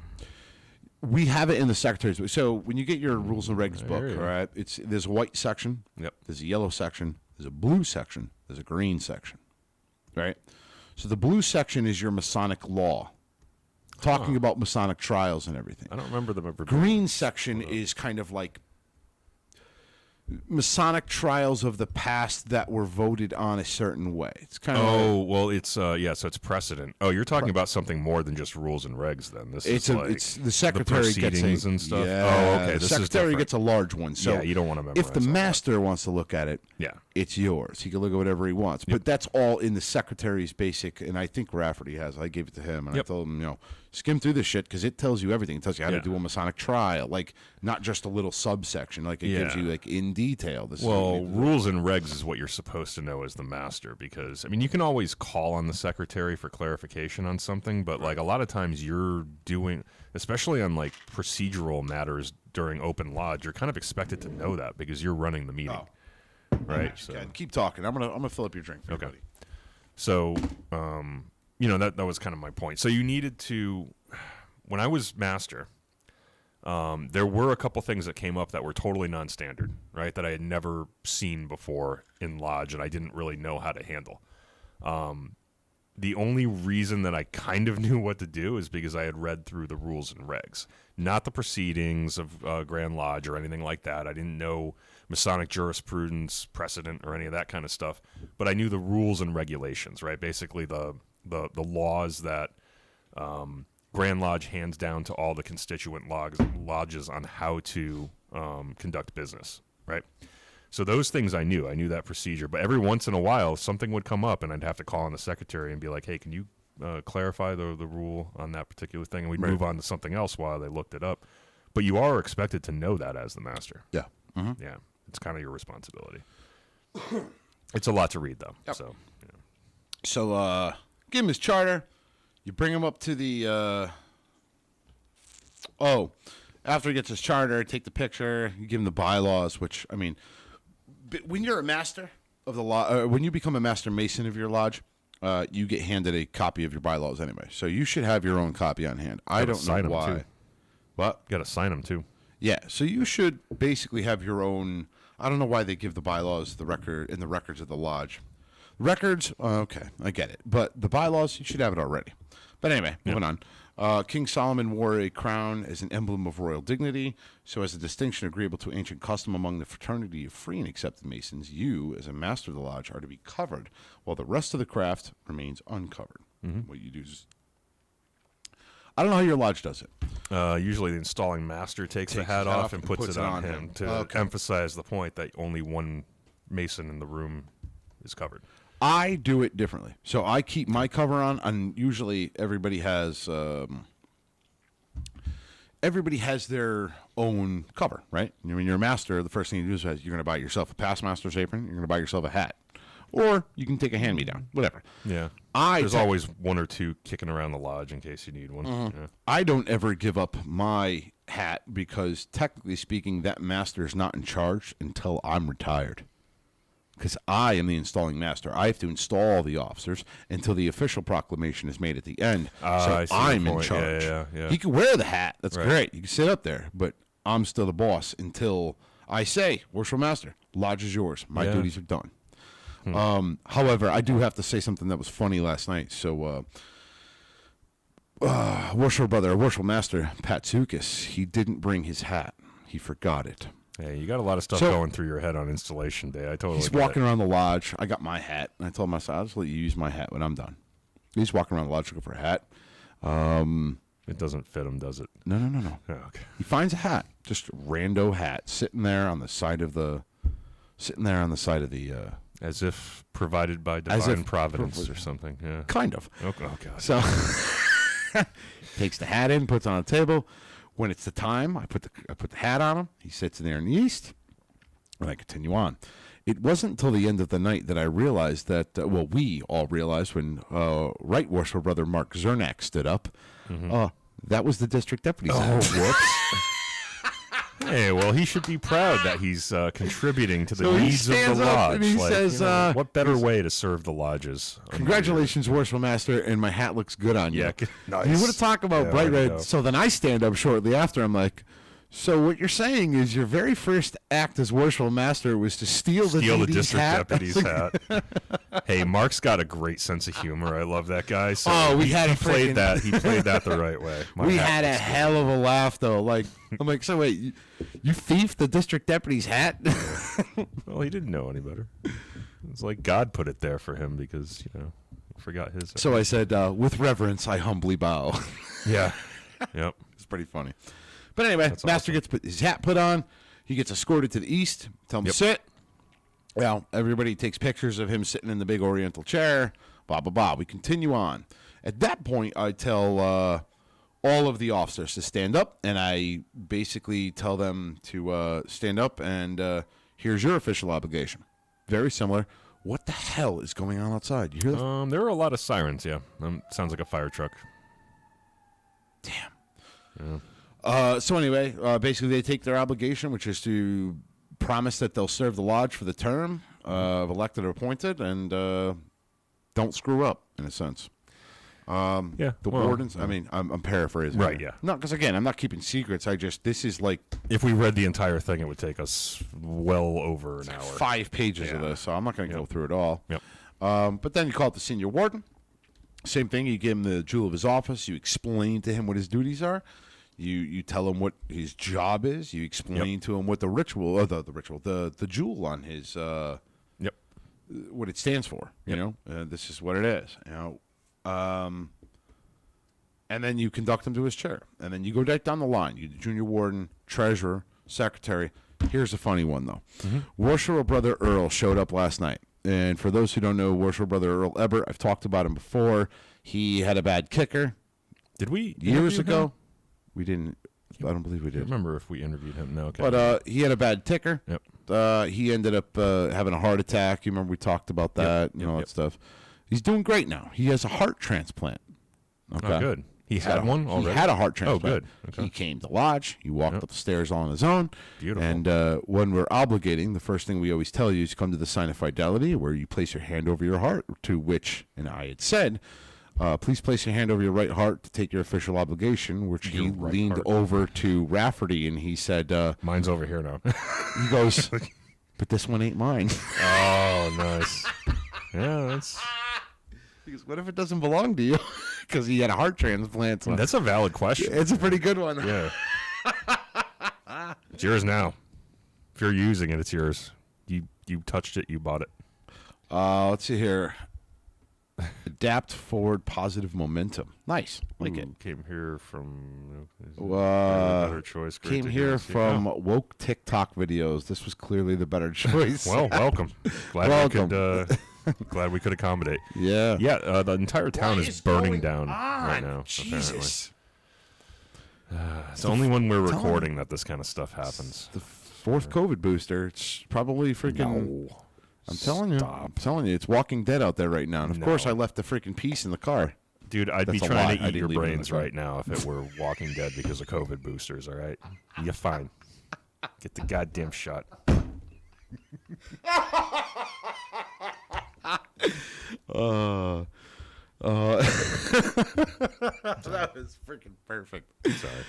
We have it in the secretaries. So when you get your rules and regs book, all right, there's a white section, there's a yellow section, there's a blue section, there's a green section, right? So the blue section is your Masonic law, talking about Masonic trials and everything. I don't remember them ever. Green section is kind of like Masonic trials of the past that were voted on a certain way. It's kind of well, it's so it's precedent. Oh, you're talking about something more than just rules and regs. Then it's the secretary the proceedings and stuff. Yeah, oh, okay. The secretary gets a large one. So you don't want to memorize. If the master wants to look at it, it's yours. He can look at whatever he wants. But that's all in the secretary's basic. And I think Rafferty has. I gave it to him, and I told him, skim through this shit because it tells you everything. It tells you how to do a Masonic trial, like not just a little subsection. Like it gives you like in detail. Rules and regs is what you're supposed to know as the master, because I mean you can always call on the secretary for clarification on something, but like a lot of times you're doing, especially on like procedural matters during open lodge, you're kind of expected to know that because you're running the meeting, right? So keep talking. I'm gonna fill up your drink for you, buddy. So that was kind of my point. So you needed to, when I was master, there were a couple things that came up that were totally non-standard, right? That I had never seen before in Lodge, and I didn't really know how to handle. The only reason that I kind of knew what to do is because I had read through the rules and regs, not the proceedings of Grand Lodge or anything like that. I didn't know Masonic jurisprudence, precedent, or any of that kind of stuff, but I knew the rules and regulations, right? Basically the laws that Grand Lodge hands down to all the constituent lodges on how to conduct business, right? So those things I knew. I knew that procedure. But every once in a while, something would come up, and I'd have to call on the secretary and be like, hey, can you clarify the rule on that particular thing? And we'd move on to something else while they looked it up. But you are expected to know that as the master. Yeah. Mm-hmm. Yeah. It's kind of your responsibility. It's a lot to read, though. Yep. So, give him his charter. You bring him up to the after he gets his charter, take the picture, you give him the bylaws, which, I mean, when you're a master of the lodge, when you become a master mason of your lodge, you get handed a copy of your bylaws anyway. So you should have your own copy on hand. I don't know why. Too. What? You got to sign them, too. Yeah, so you should basically have your own. I don't know why they give the bylaws the records of the lodge. Records, okay, I get it. But the bylaws, you should have it already. But anyway, moving on. King Solomon wore a crown as an emblem of royal dignity, so as a distinction agreeable to ancient custom among the fraternity of free and accepted Masons, you, as a master of the lodge, are to be covered, while the rest of the craft remains uncovered. Mm-hmm. What you do is, I don't know how your lodge does it. Usually the installing master takes the hat off and puts it on him to emphasize the point that only one Mason in the room is covered. I do it differently. So I keep my cover on, and usually everybody has their own cover, right? When you're a master, the first thing you do is you're going to buy yourself a past master's apron, you're going to buy yourself a hat, or you can take a hand-me-down, whatever. Yeah. There's always one or two kicking around the lodge in case you need one. Mm-hmm. Yeah. I don't ever give up my hat because, technically speaking, that master is not in charge until I'm retired. Because I am the installing master. I have to install the officers until the official proclamation is made at the end. So I'm in charge. Yeah. He can wear the hat. That's great. You can sit up there. But I'm still the boss until I say, Worshipful Master, lodge is yours. My duties are done. However, I do have to say something that was funny last night. So, Worshipful Master, Pat Tsukis, he didn't bring his hat. He forgot it. Hey, you got a lot of stuff going through your head on installation day. I totally He's walking around the lodge. I got my hat, and I told him, I'll just let you use my hat when I'm done. He's walking around the lodge looking for a hat. It doesn't fit him, does it? No. Oh, okay. He finds a hat, just a rando hat, sitting there on the side of the. As if provided by divine providence or something. Yeah. Kind of. Oh God. So takes the hat in, puts it on the table. When it's the time, I put the hat on him. He sits in there in the east, and I continue on. It wasn't until the end of the night that I realized that, we all realized when Right Worshipful Brother Mark Zernak stood up, that was the district deputy's hat. Whoops. Hey, well, he should be proud that he's contributing to the needs of the lodge. And he says, what better way to serve the lodges? Congratulations, Worshipful Master, and my hat looks good on you. Yeah, nice. You want to talk about bright red? So then I stand up shortly after. I'm like, so what you're saying is your very first act as Worshipful Master was to steal the district deputy's hat. Hey, Mark's got a great sense of humor. I love that guy. So he played that the right way. We had a hell of a laugh though. Like I'm like, so wait, you thieved the district deputy's hat? Well, he didn't know any better. It's like God put it there for him because he forgot his. So I said, with reverence, I humbly bow. Yeah. Yep. It's pretty funny. But anyway, That's Master awesome. gets his hat put on. He gets escorted to the east. Tell him to sit. Well, everybody takes pictures of him sitting in the big oriental chair. Blah, blah, blah. We continue on. At that point, I tell all of the officers to stand up, and I basically tell them to stand up, and here's your official obligation. Very similar. What the hell is going on outside? You hear that? There are a lot of sirens, yeah. Sounds like a fire truck. Damn. Yeah. So anyway, basically they take their obligation, which is to promise that they'll serve the lodge for the term of elected or appointed, and don't screw up, in a sense. The wardens. I mean, I'm paraphrasing. Right. Yeah. No, because again, I'm not keeping secrets. This is like, if we read the entire thing, it would take us well over an hour. 5 pages of this, so I'm not going to go through it all. Yep. But then you call it the Senior Warden. Same thing. You give him the jewel of his office. You explain to him what his duties are. You tell him what his job is. You explain to him what the ritual, or the jewel on his, what it stands for. You know, this is what it is. You know, and then you conduct him to his chair, and then you go right down the line. You, the junior warden, treasurer, secretary. Here's a funny one though. Worshipful Brother Earl showed up last night. And for those who don't know, Worshipful Brother Earl Ebert, I've talked about him before. He had a bad kicker. Did we years ago? Him? We didn't. I don't believe we did. I remember if we interviewed him. No, okay. But he had a bad ticker. Yep. He ended up having a heart attack. You remember we talked about that, all that stuff. He's doing great now. He has a heart transplant. Okay. Oh, good. He had one already? He had a heart transplant. Oh, good. Okay. He came to lodge. He walked up the stairs all on his own. Beautiful. And when we're obligating, the first thing we always tell you is come to the Sign of Fidelity, where you place your hand over your heart, to which, and I had said, please place your hand over your right heart to take your official obligation, which he leaned over to Rafferty, and he said... mine's over here now. He goes, but this one ain't mine. Oh, nice. Yeah, that's... He goes, what if it doesn't belong to you? Because he had a heart transplant. So. That's a valid question. It's a pretty good one. Yeah. It's yours now. If you're using it, it's yours. You touched it, you bought it. Let's see here. Adapt forward positive momentum. Nice. Like it. Came here from... better choice. Great came here from woke TikTok videos. This was clearly the better choice. Well, welcome. Welcome. Glad we could accommodate. Yeah. Yeah, the entire town is burning down right now. Jesus. It's only when we're recording that this kind of stuff happens. The 4th COVID booster. It's probably freaking... No. I'm telling you, it's Walking Dead out there right now. And of course, I left the freaking piece in the car. Dude, I'd be trying to eat your brains right now if it were Walking Dead because of COVID boosters, all right? You're fine. Get the goddamn shot. That was freaking perfect. Sorry.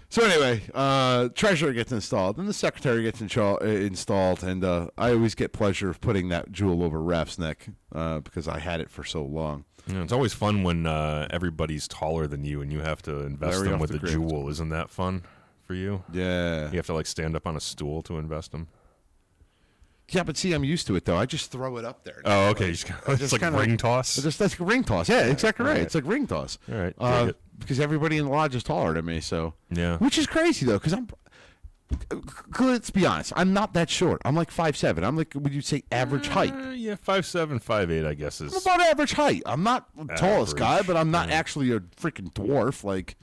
So anyway, treasurer gets installed, then the secretary gets installed, and I always get pleasure of putting that jewel over Raph's neck because I had it for so long. Yeah, it's always fun when everybody's taller than you and you have to invest them with a jewel. Isn't that fun for you? Yeah. You have to like stand up on a stool to invest them. Yeah, but see, I'm used to it though. I just throw it up there. Oh, okay. It's like a ring toss. That's like a ring toss. Yeah, exactly right. It's like ring toss. All right. Because everybody in the lodge is taller than me, so yeah. Which is crazy though, because let's be honest, I'm not that short. I'm like 5'7". I'm like, would you say average height? Yeah, 5'7", 5'8", I guess is. I'm about average height. I'm not the tallest guy, but I'm not actually a freaking dwarf. Like,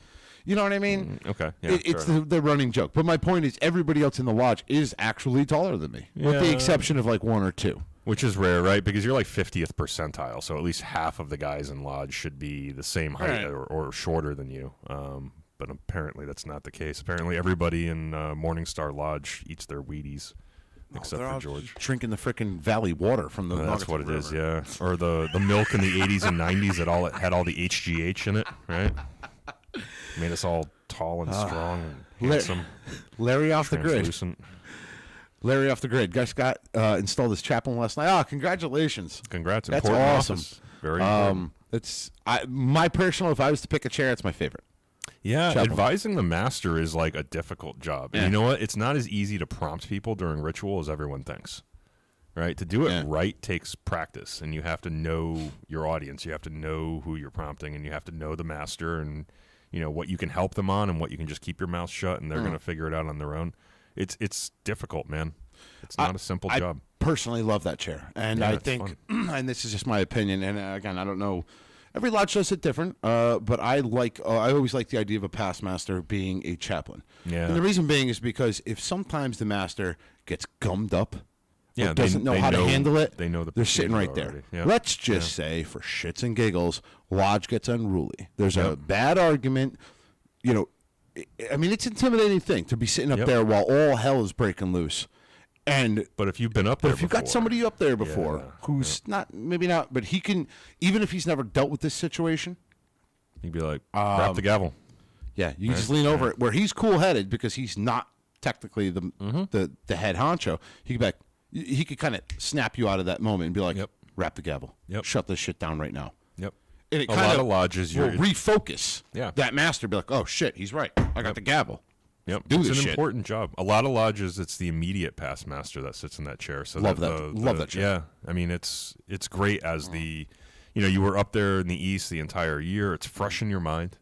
you know what I mean? Okay. Yeah, it's the running joke. But my point is, everybody else in the lodge is actually taller than me, with the exception of like 1 or 2. Which is rare, right? Because you're like 50th percentile, so at least half of the guys in lodge should be the same height or shorter than you. But apparently that's not the case. Apparently everybody in Morningstar Lodge eats their Wheaties, except for George. Drinking the frickin' Valley water from the that's what it is, yeah. Or the milk in the 80s and 90s that had all the HGH in it, right? Made us all tall and strong and handsome. Larry off the grid. Larry off the grid. Guys got installed his chaplain last night. Oh, congratulations. Congrats. That's important awesome. Office. Very important. It's my personal, if I was to pick a chair, it's my favorite. Yeah, chaplain. Advising the master is like a difficult job. And you know what? It's not as easy to prompt people during ritual as everyone thinks. Right? To do it right takes practice, and you have to know your audience. You have to know who you're prompting, and you have to know the master and what you can help them on and what you can just keep your mouth shut, and they're going to figure it out on their own. It's difficult, man. It's not a simple job. I personally love that chair, and I think, and this is just my opinion, and again, I don't know. Every lodge does it different, but I always like the idea of a past master being a chaplain. Yeah. And the reason being is because if sometimes the master gets gummed up, doesn't know how to handle it, they're sitting right there. Yeah. Let's just say, for shits and giggles, lodge gets unruly. There's a bad argument, I mean, it's an intimidating thing to be sitting up there while all hell is breaking loose. But if you've been up there if you've got somebody up there before who's maybe not, but he can, even if he's never dealt with this situation, he'd be like, drop the gavel. Yeah, you can just lean over it where he's cool-headed because he's not technically the head honcho. He could kind of snap you out of that moment and be like, wrap the gavel. Shut this shit down right now. Yep. And it a lot of lodges will refocus that master, be like, oh, shit, he's right. I got the gavel. Yep, it's an important job. A lot of lodges, it's the immediate past master that sits in that chair. So love that chair. Yeah, I mean, it's great as you were up there in the East the entire year. It's fresh in your mind,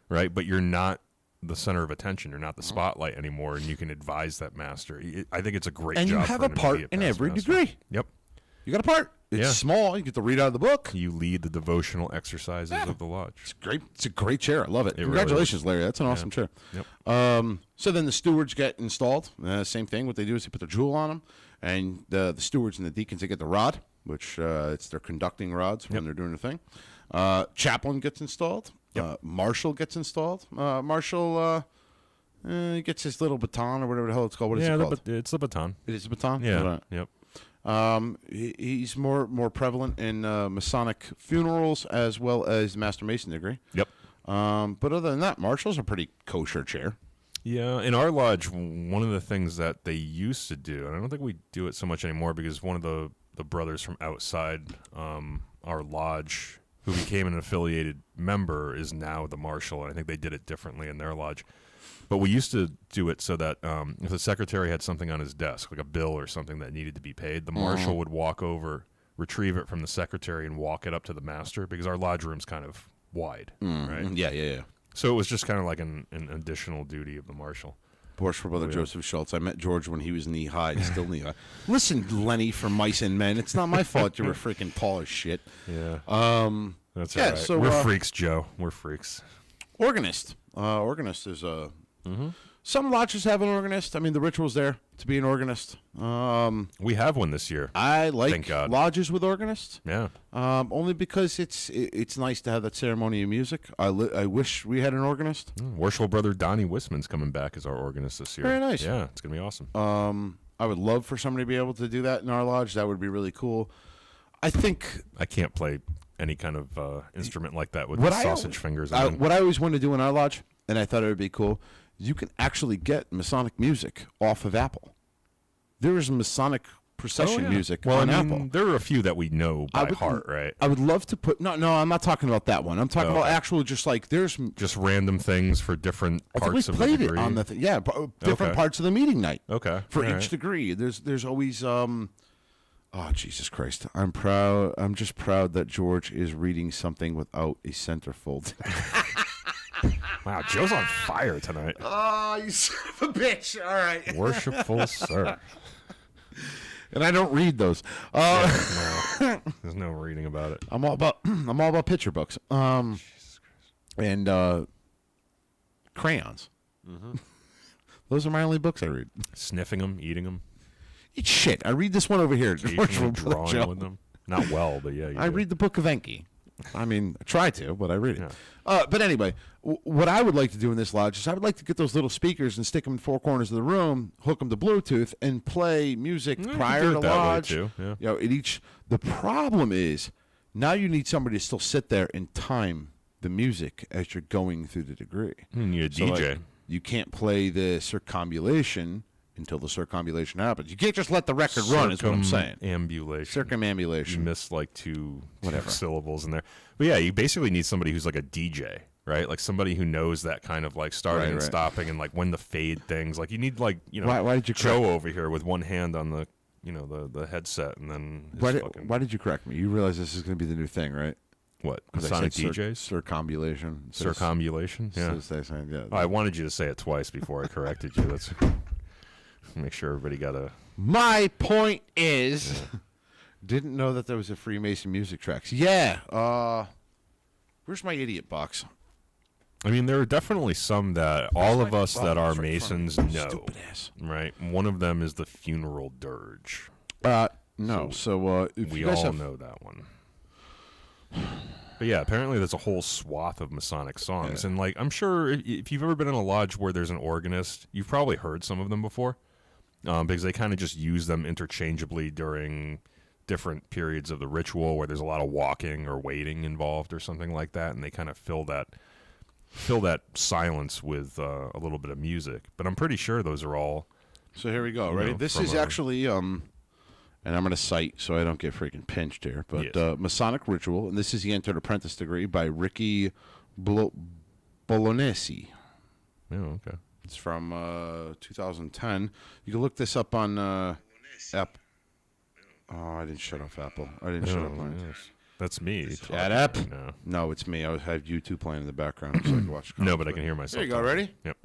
right? But you're not the center of attention. You're not the spotlight anymore, and you can advise that master. I think it's a great job. And you have a part in every degree. Yep. You got a part. It's small. You get to read out of the book. You lead the devotional exercises of the lodge. It's great. It's a great chair. I love it. Congratulations, really Larry. That's an awesome chair. Yep. So then the stewards get installed. Same thing. What they do is they put the jewel on them, and the stewards and the deacons, they get the rod, which it's their conducting rods when they're doing the thing. Chaplain gets installed. Marshal gets installed. Marshal he gets his little baton or whatever the hell it's called. What is it called? It's the baton. It is a baton? Yeah. Right. Yep. He's more prevalent in Masonic funerals as well as Master Mason degree. Yep. But other than that, Marshal's a pretty kosher chair. Yeah, in our lodge, one of the things that they used to do, and I don't think we do it so much anymore because one of the brothers from outside our lodge who became an affiliated member is now the marshal, and I think they did it differently in their lodge. But we used to do it so that if the secretary had something on his desk, like a bill or something that needed to be paid, the marshal would walk over, retrieve it from the secretary, and walk it up to the master because our lodge room's kind of wide, right? Yeah. So it was just kind of like an additional duty of the marshal. Worshipful Brother Joseph Schultz. I met George when he was knee-high. He's still knee-high. Listen, Lenny from Mice and Men, it's not my fault you were freaking tall as shit. Yeah. That's all right. So, we're freaks, Joe. We're freaks. Organist. Organist is a... Some lodges have an organist. I mean, the ritual's there to be an organist. We have one this year. I like lodges with organists. Yeah. Only because it's nice to have that ceremony of music. I wish we had an organist. Worshipful Brother Donnie Wisman's coming back as our organist this year. Very nice. Yeah, it's going to be awesome. I would love for somebody to be able to do that in our lodge. That would be really cool. I think... I can't play any kind of instrument like that with sausage fingers. What I always wanted to do in our lodge, and I thought it would be cool, you can actually get Masonic music off of Apple. There is Masonic procession music on Apple. There are a few that we know by heart, right? I would love to put... No, I'm not talking about that one. I'm talking about actual just like there's... Just random things for different parts of the degree. We played it on the... different parts of the meeting night. Okay. For each degree. There's always... Oh, Jesus Christ. I'm proud. I'm just proud that George is reading something without a centerfold. Wow, Joe's on fire tonight. Oh, you son of a bitch. All right. Worshipful sir. And I don't read those. No, there's no reading about it. I'm all about picture books. And crayons. Those are my only books I read. Sniffing them, eating them. Eat shit. I read this one over here. Drawing with them. Not well, but yeah. I read the Book of Enki. I mean, I try to, but I read it. Yeah. But anyway, what I would like to do in this lodge is I would like to get those little speakers and stick them in four corners of the room, hook them to Bluetooth, and play music prior to lodge. Too. Yeah. You know, the problem is now you need somebody to still sit there and time the music as you're going through the degree. You need a DJ. Like, you can't play the circumambulation until the circumambulation happens. You can't just let the record run, is what I'm saying. Circumambulation. You missed like two syllables in there. But yeah, you basically need somebody who's like a DJ, right? Like somebody who knows that kind of like starting and stopping and like when the fade things. Like you need like, you know, why did you Joe over here with one hand on the, you know, the headset and then why did you correct me? You realize this is going to be the new thing, right? What? Masonic DJs? Circumambulation. Circumambulation? Yeah. I wanted you to say it twice before I corrected you. That's... Make sure everybody got a... My point is... Didn't know that there was a Freemason music tracks. Yeah. Where's my idiot box? I mean, there are definitely some that all of us that are Masons know. Stupid ass. Right? One of them is the funeral dirge. No. So we all know that one. But yeah, apparently there's a whole swath of Masonic songs. And like, I'm sure if you've ever been in a lodge where there's an organist, you've probably heard some of them before. because they kind of just use them interchangeably during different periods of the ritual where there's a lot of walking or waiting involved or something like that, and they kind of fill that silence with a little bit of music. But I'm pretty sure those are all. So here we go. Ready? This is actually and I'm going to cite so I don't get freaking pinched here. But yes. Masonic Ritual, and this is the Entered Apprentice degree by Ricky Bolognesi. Oh, okay. It's from 2010. You can look this up on Apple. Oh, I didn't shut off Apple. I didn't shut off mine. Yes. That's me. Shut up. No, it's me. I have YouTube playing in the background so I can watch. No, but I can hear myself. There you go. Ready? Yep.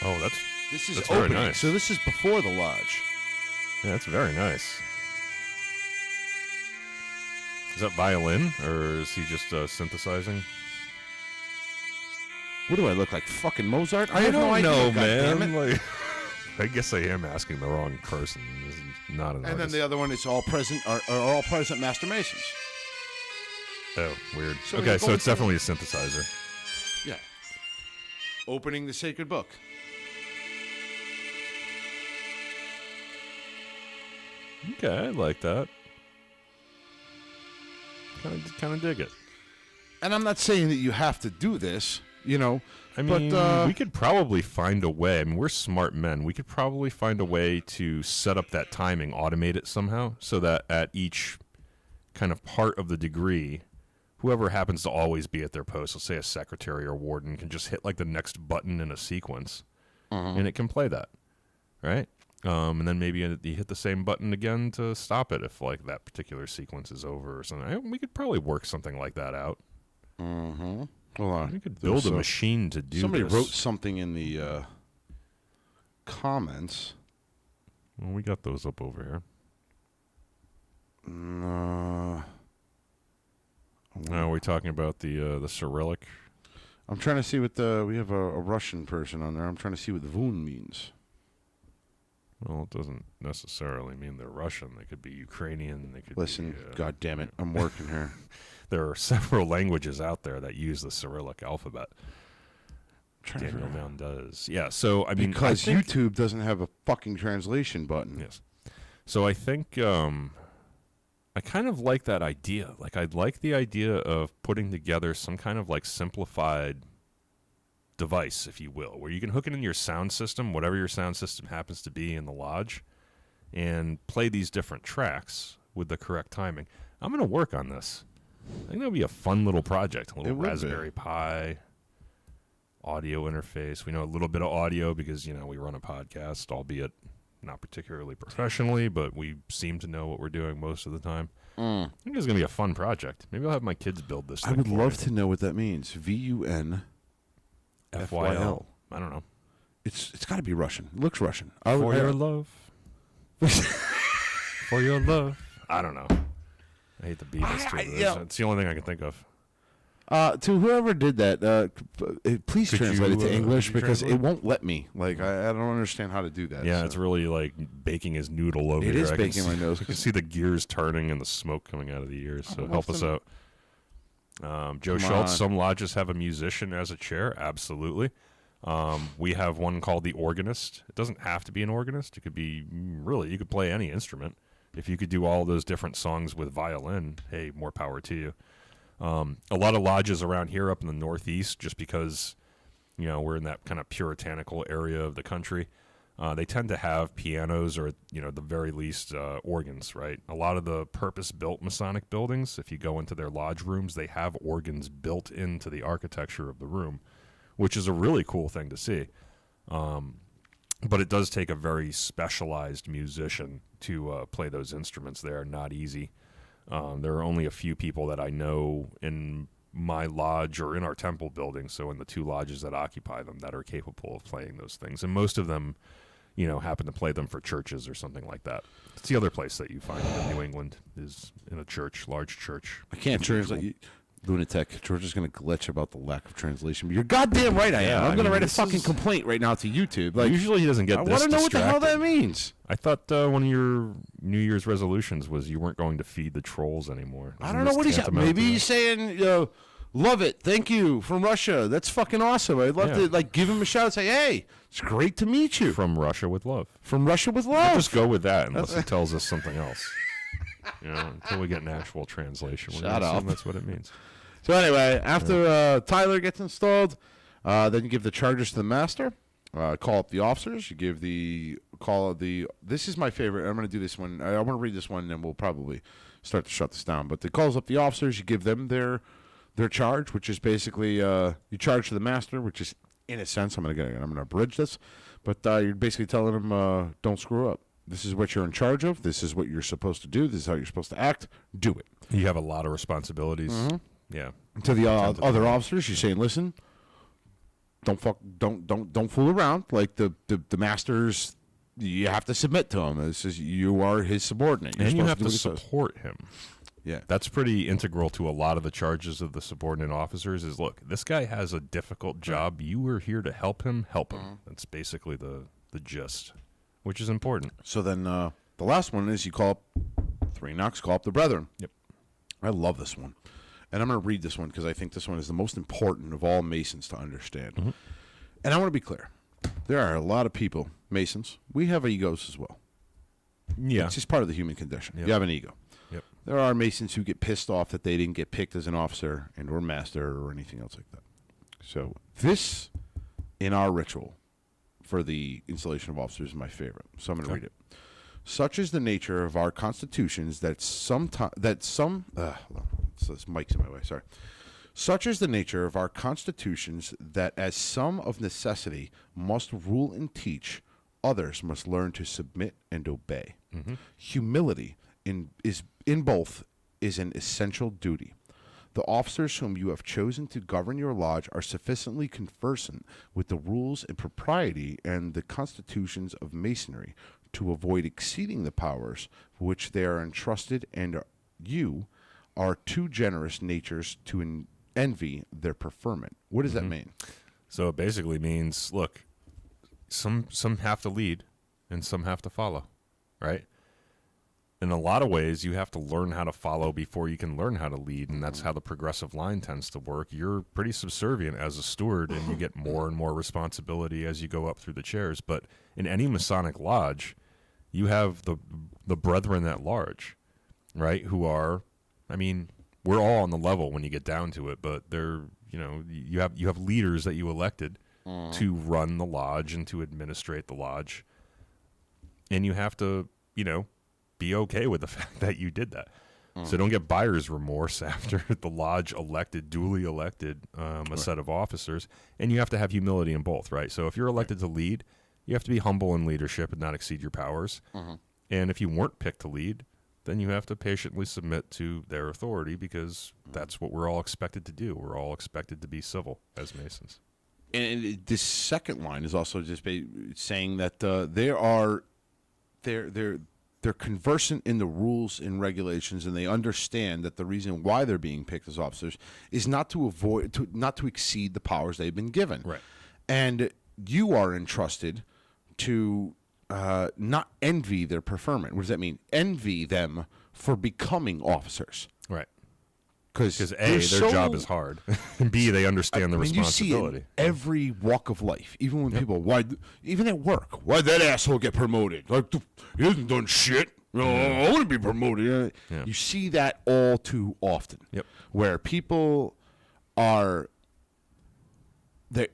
Oh, this is that's opening. Very nice. So this is before the lodge. Yeah, that's very nice. Is that violin, or is he just synthesizing? What do I look like? Fucking Mozart? I don't know, man. Like, I guess I am asking the wrong person. This is not an artist. Then the other one is all present, are all present Master Masons. Oh, weird. So okay, so it's definitely a synthesizer. Yeah. Opening the sacred book. Okay, I like that. Kind of dig it. And I'm not saying that you have to do this, you know. I mean, but, we could probably find a way. I mean, we're smart men. We could probably find a way to set up that timing, automate it somehow, so that at each kind of part of the degree, whoever happens to always be at their post, let's say a secretary or warden, can just hit like the next button in a sequence, and it can play that, right? And then maybe you hit the same button again to stop it if like that particular sequence is over or something. We could probably work something like that out. Mm-hmm. Hold on. We could build a machine to do somebody this. Wrote something in the comments. Well, we got those up over here. No. Now we're talking about the Cyrillic. I'm trying to see what we have a Russian person on there. I'm trying to see what the Vun means. Well, it doesn't necessarily mean they're Russian. They could be Ukrainian. They could Listen, be, God damn it, I'm working here. There are several languages out there that use the Cyrillic alphabet. Daniel Mound does. Yeah, so, I mean... Because YouTube doesn't have a fucking translation button. Yes. So I think I kind of like that idea. Like, I'd like the idea of putting together some kind of, like, simplified device, if you will, where you can hook it in your sound system, whatever your sound system happens to be in the lodge, and play these different tracks with the correct timing. I'm going to work on this. I think that would be a fun little project. A little Raspberry Pi audio interface. We know a little bit of audio because, you know, we run a podcast, albeit not particularly professionally, but we seem to know what we're doing most of the time. I think it's going to be a fun project. Maybe I'll have my kids build this thing. I would love to know what that means. VUN FYL. I don't know. It's got to be Russian. It looks Russian. For your love. For your love. I don't know. I hate the Beatles. It's the only thing I can think of. To whoever did that, please translate it to English because it won't let me. Like I don't understand how to do that. Yeah, so. It's really like baking his noodle over here. It is baking my nose. I can see the gears turning and the smoke coming out of the ears. So help us out. Joe Schultz, some lodges have a musician as a chair. Absolutely. We have one called the organist. It doesn't have to be an organist. It could be you could play any instrument. If you could do all those different songs with violin, hey, more power to you. A lot of lodges around here up in the Northeast, just because, you know, we're in that kind of puritanical area of the country, they tend to have pianos or, you know, at the very least organs, right? A lot of the purpose-built Masonic buildings, if you go into their lodge rooms, they have organs built into the architecture of the room, which is a really cool thing to see. But it does take a very specialized musician to play those instruments. They are not easy. There are only a few people that I know in my lodge or in our temple building, so in the two lodges that occupy them, that are capable of playing those things. And most of them, you know, happen to play them for churches or something like that. It's the other place that you find in New England is in a church, large church. I can't translate. Lunatic. George is going to glitch about the lack of translation. But you're goddamn right I am. I'm going to write a fucking complaint right now to YouTube. Like, usually he doesn't get this I want to know what the hell that means. I thought one of your New Year's resolutions was you weren't going to feed the trolls anymore. I don't know what he's saying. Maybe he's saying, Love it. Thank you. From Russia. That's fucking awesome. I'd love to like give him a shout and say, hey, it's great to meet you. From Russia with love. From Russia with love. We'll just go with that unless he tells us something else. Until we get an actual translation. We're Shut up. That's what it means. So anyway, after Tyler gets installed, then you give the charges to the master. Call up the officers. You give this is my favorite. I'm going to do this one. I want to read this one, and then we'll probably start to shut this down. But it calls up the officers. You give them their charge, which is basically you charge to the master, which is, in a sense, I'm going to abridge this, but you're basically telling them, don't screw up. This is what you're in charge of. This is what you're supposed to do. This is how you're supposed to act. Do it. You have a lot of responsibilities. Mm-hmm. Yeah. To the other officers, you're saying, listen, don't fool around. Like the masters, you have to submit to him. This is, you are his subordinate. And you have to support him. Yeah. That's pretty integral to a lot of the charges of the subordinate officers is, look, this guy has a difficult job. You are here to help him. That's basically the gist, which is important. So then the last one is you call up 3 knocks, call up the brethren. Yep. I love this one. And I'm going to read this one because I think this one is the most important of all Masons to understand. Mm-hmm. And I want to be clear. There are a lot of people, Masons, we have egos as well. Yeah. It's just part of the human condition. Yep. You have an ego. Yep. There are Masons who get pissed off that they didn't get picked as an officer and or master or anything else like that. So this, in our ritual for the installation of officers, is my favorite. So I'm going to read it. Such is the nature of our constitutions that this mic's in my way, sorry. Such is the nature of our constitutions that as some of necessity must rule and teach, others must learn to submit and obey. Mm-hmm. Humility in both is an essential duty. The officers whom you have chosen to govern your lodge are sufficiently conversant with the rules and propriety and the constitutions of Masonry to avoid exceeding the powers for which they are entrusted, and you are too generous natures to envy their preferment. What does that mean? So it basically means, look, some have to lead and some have to follow, right? In a lot of ways, you have to learn how to follow before you can learn how to lead, and that's how the progressive line tends to work. You're pretty subservient as a steward, and you get more and more responsibility as you go up through the chairs. But in any Masonic lodge, you have the brethren at large, right, who are, I mean, we're all on the level when you get down to it, but they're, you have leaders that you elected to run the lodge and to administrate the lodge, and you have to, be okay with the fact that you did that. So don't get buyer's remorse after the lodge duly elected a set of officers, and you have to have humility in both, right? So if you're elected to lead, you have to be humble in leadership and not exceed your powers. And if you weren't picked to lead, then you have to patiently submit to their authority, because that's what we're all expected to do. We're all expected to be civil as Masons. And this second line is also just saying that they're conversant in the rules and regulations, and they understand that the reason why they're being picked as officers is not to exceed the powers they've been given. Right. And you are entrusted to not envy their preferment. What does that mean? Envy them for becoming officers. Right. Because A, their job is hard, and B, they understand the responsibility. You see it in every walk of life, even when people, even at work, why'd that asshole get promoted? Like, he hasn't done shit. I want to be promoted. Yeah. You see that all too often, where people they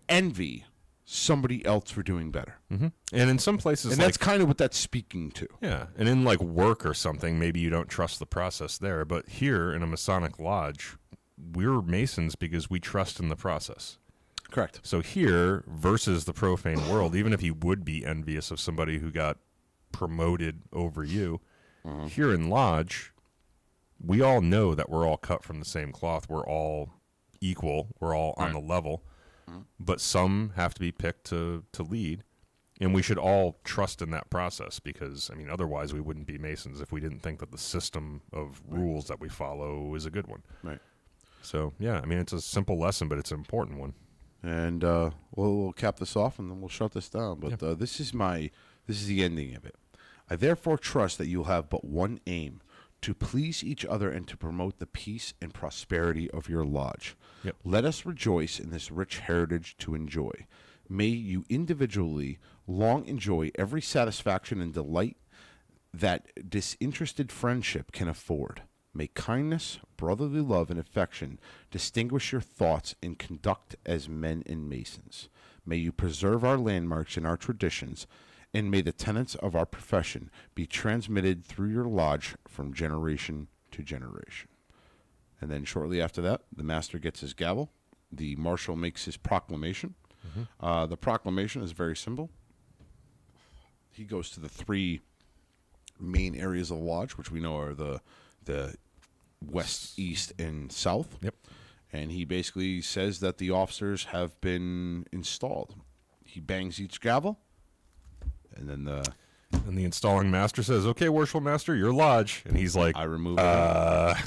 envy somebody else for doing better. And in some places, and that's kind of what that's speaking to. Yeah, and in like work or something, maybe you don't trust the process there, but here in a Masonic lodge, we're Masons because we trust in the process. Correct. So here, versus the profane world, even if you would be envious of somebody who got promoted over you, here in lodge, we all know that we're all cut from the same cloth. We're all equal. We're all on the level. But some have to be picked to lead, and we should all trust in that process, because, I mean, otherwise we wouldn't be Masons if we didn't think that the system of rules that we follow is a good one. Right. So, yeah, I mean, it's a simple lesson, but it's an important one. And we'll cap this off, and then we'll shut this down. But this is the ending of it. I therefore trust that you'll have but one aim, to please each other and to promote the peace and prosperity of your lodge. Yep. Let us rejoice in this rich heritage to enjoy. May you individually long enjoy every satisfaction and delight that disinterested friendship can afford. May kindness, brotherly love, and affection distinguish your thoughts and conduct as men and masons. May you preserve our landmarks and our traditions, and may the tenets of our profession be transmitted through your lodge from generation to generation. And then shortly after that, the master gets his gavel. The marshal makes his proclamation. Mm-hmm. The proclamation is very simple. He goes to the 3 main areas of the lodge, which we know are the west, east, and south. Yep. And he basically says that the officers have been installed. He bangs each gavel, and then the installing master says, "Okay, worshipful master, your lodge." And he's like, I remove it.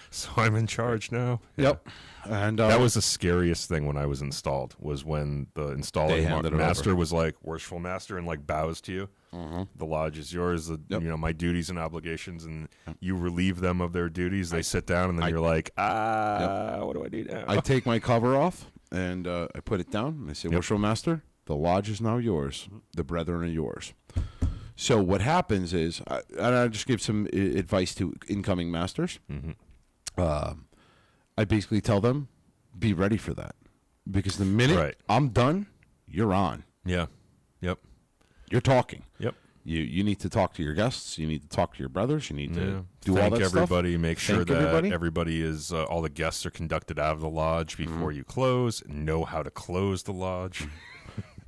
So I'm in charge now. Yep. And that was the scariest thing when I was installed, was when the installing master was like, "Worshipful master," and like bows to you. Mm-hmm. The lodge is yours. My duties and obligations, and you relieve them of their duties. They sit down, and then you're like, what do I do now? I take my cover off, and I put it down, and I say, "Worshipful master, the lodge is now yours. The brethren are yours." So what happens is, I just give some advice to incoming masters. Mm-hmm. I basically tell them, be ready for that. Because the minute I'm done, you're on. Yeah. Yep. You're talking. Yep. You need to talk to your guests. You need to talk to your brothers. You need to do Thank all that everybody. stuff. Make sure that everybody is, all the guests are conducted out of the lodge before you close. Know how to close the lodge.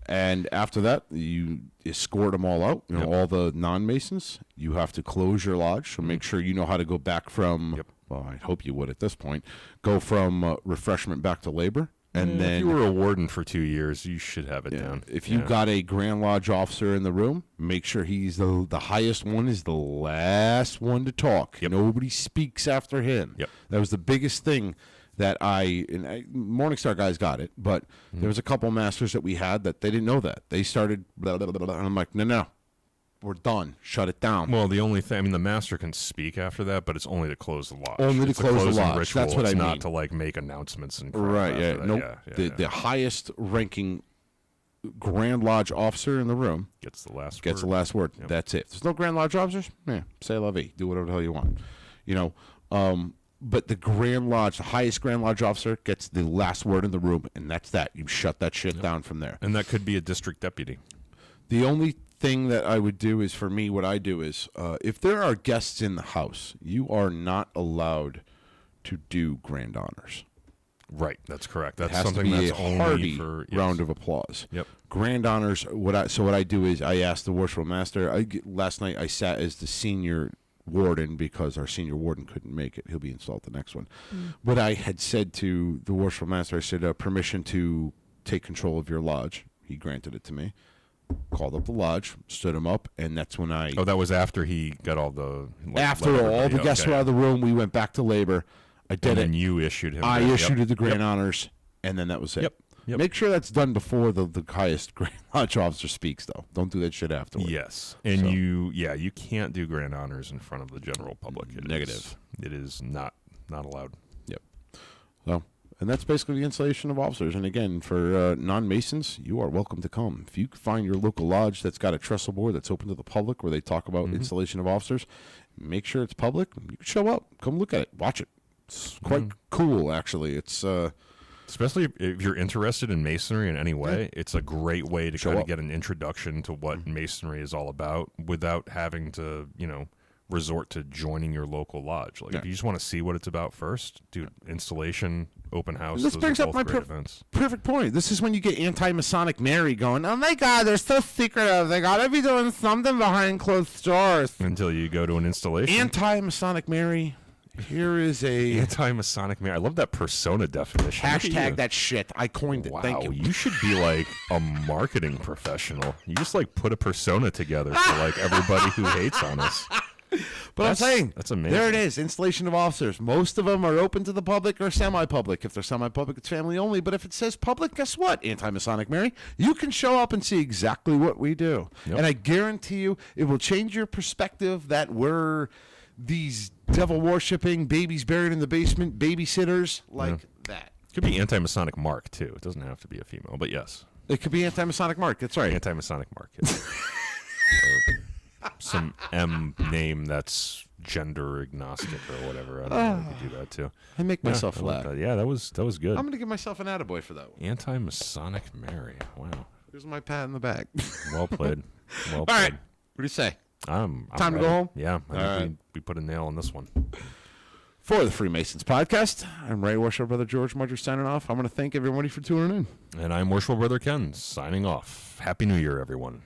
And after that, you escort them all out. All the non-Masons. You have to close your lodge. So make sure you know how to go back from... Yep. Well, I hope you would at this point. Go from refreshment back to labor. And then, if you were a warden for 2 years, you should have it down. If you got a Grand Lodge officer in the room, make sure he's the highest one is the last one to talk. Yep. Nobody speaks after him. Yep. That was the biggest thing that Morningstar guys got it, but there was a couple masters that we had that they didn't know that. They started, blah, blah, blah, blah, and I'm like, no. We're done. Shut it down. Well, the only thing, the master can speak after that, but it's only to close the lodge. Only to close the lodge. Ritual. That's what I mean. Not to make announcements and right. Yeah. Nope. The highest ranking Grand Lodge officer in the room gets the last word. Yep. That's it. If there's no Grand Lodge officers, say la vie. Do whatever the hell you want. But the Grand Lodge, the highest Grand Lodge officer, gets the last word in the room, and that's that. You shut that shit down from there. And that could be a district deputy. The only thing that I would do is, for me, what I do is, if there are guests in the house, you are not allowed to do grand honors. Right, that's correct. That's it has something to be that's a only hearty for round of applause. Yep. Grand honors. What I do is, I ask the worshipful master. Last night I sat as the senior warden because our senior warden couldn't make it. He'll be installed the next one. But I had said to the worshipful master, I said, permission to take control of your lodge. He granted it to me. Called up the lodge, stood him up, and that's when I... Oh, that was after he got all the... After all the guests were out of the room, we went back to labor. I did it. And then you issued him... I issued the grand honors, and then that was it. Yep. Make sure that's done before the highest Grand Lodge officer speaks, though. Don't do that shit afterwards. Yes. And you can't do grand honors in front of the general public. Negative. It is not allowed. Yep. So... And that's basically the installation of officers. And again, for non-Masons, you are welcome to come. If you find your local lodge that's got a trestle board that's open to the public where they talk about installation of officers, make sure it's public. You can show up. Come look at it. Watch it. It's quite cool, actually. It's especially if you're interested in masonry in any way, it's a great way to kind of get an introduction to what masonry is all about without having to, resort to joining your local lodge. Like if you just want to see what it's about first, dude, installation, open house. This brings up my perfect point. This is when you get anti-Masonic Mary going, oh my God, they're so secretive. They got to be doing something behind closed doors. Until you go to an installation. Anti-Masonic Mary. Here is a... Anti-Masonic Mary. I love that persona definition. Hashtag that shit. I coined it. Wow, thank you. You should be like a marketing professional. You just put a persona together for everybody who hates on us. But I'm saying, that's amazing. There it is, installation of officers. Most of them are open to the public or semi-public. If they're semi-public, it's family only. But if it says public, guess what, Anti-Masonic Mary? You can show up and see exactly what we do. Yep. And I guarantee you it will change your perspective that we're these devil worshipping, babies buried in the basement, babysitters like that. Could be anti-Masonic Mark too. It doesn't have to be a female, but yes. It could be anti-Masonic Mark. That's right. Anti-Masonic Mark. Yes. Or some M name that's gender agnostic or whatever. I don't know. We could do that too. I make myself laugh. Yeah, that was good. I'm gonna give myself an attaboy for that one. Anti-Masonic Mary. Wow. Here's my pat in the back. Well played. Well All played. right. What do you say? I'm Time to ready. go home? Yeah. I think right. we put a nail on this one. For the Freemasons podcast, I'm Ray Worship Brother George Mudger signing off. I want to thank everybody for tuning in. And I'm Worshipful Brother Ken signing off. Happy New Year, everyone.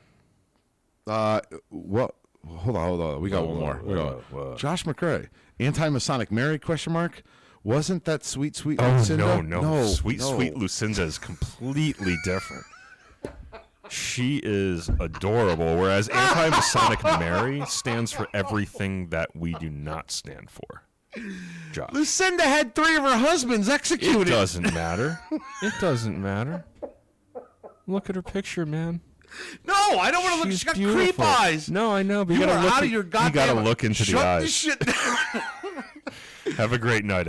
What? Hold on. We got one more. Josh McCrae, anti-Masonic Mary? ? Wasn't that sweet Lucinda? No. Sweet Lucinda is completely different. She is adorable, whereas anti-Masonic Mary stands for everything that we do not stand for. Josh. Lucinda had 3 of her husbands executed. It doesn't matter. It doesn't matter. Look at her picture, man. No, I don't want to look. She's got creep eyes. No, I know, but you you gotta look. You gotta look into the eyes. Shut this shit down. Have a great night,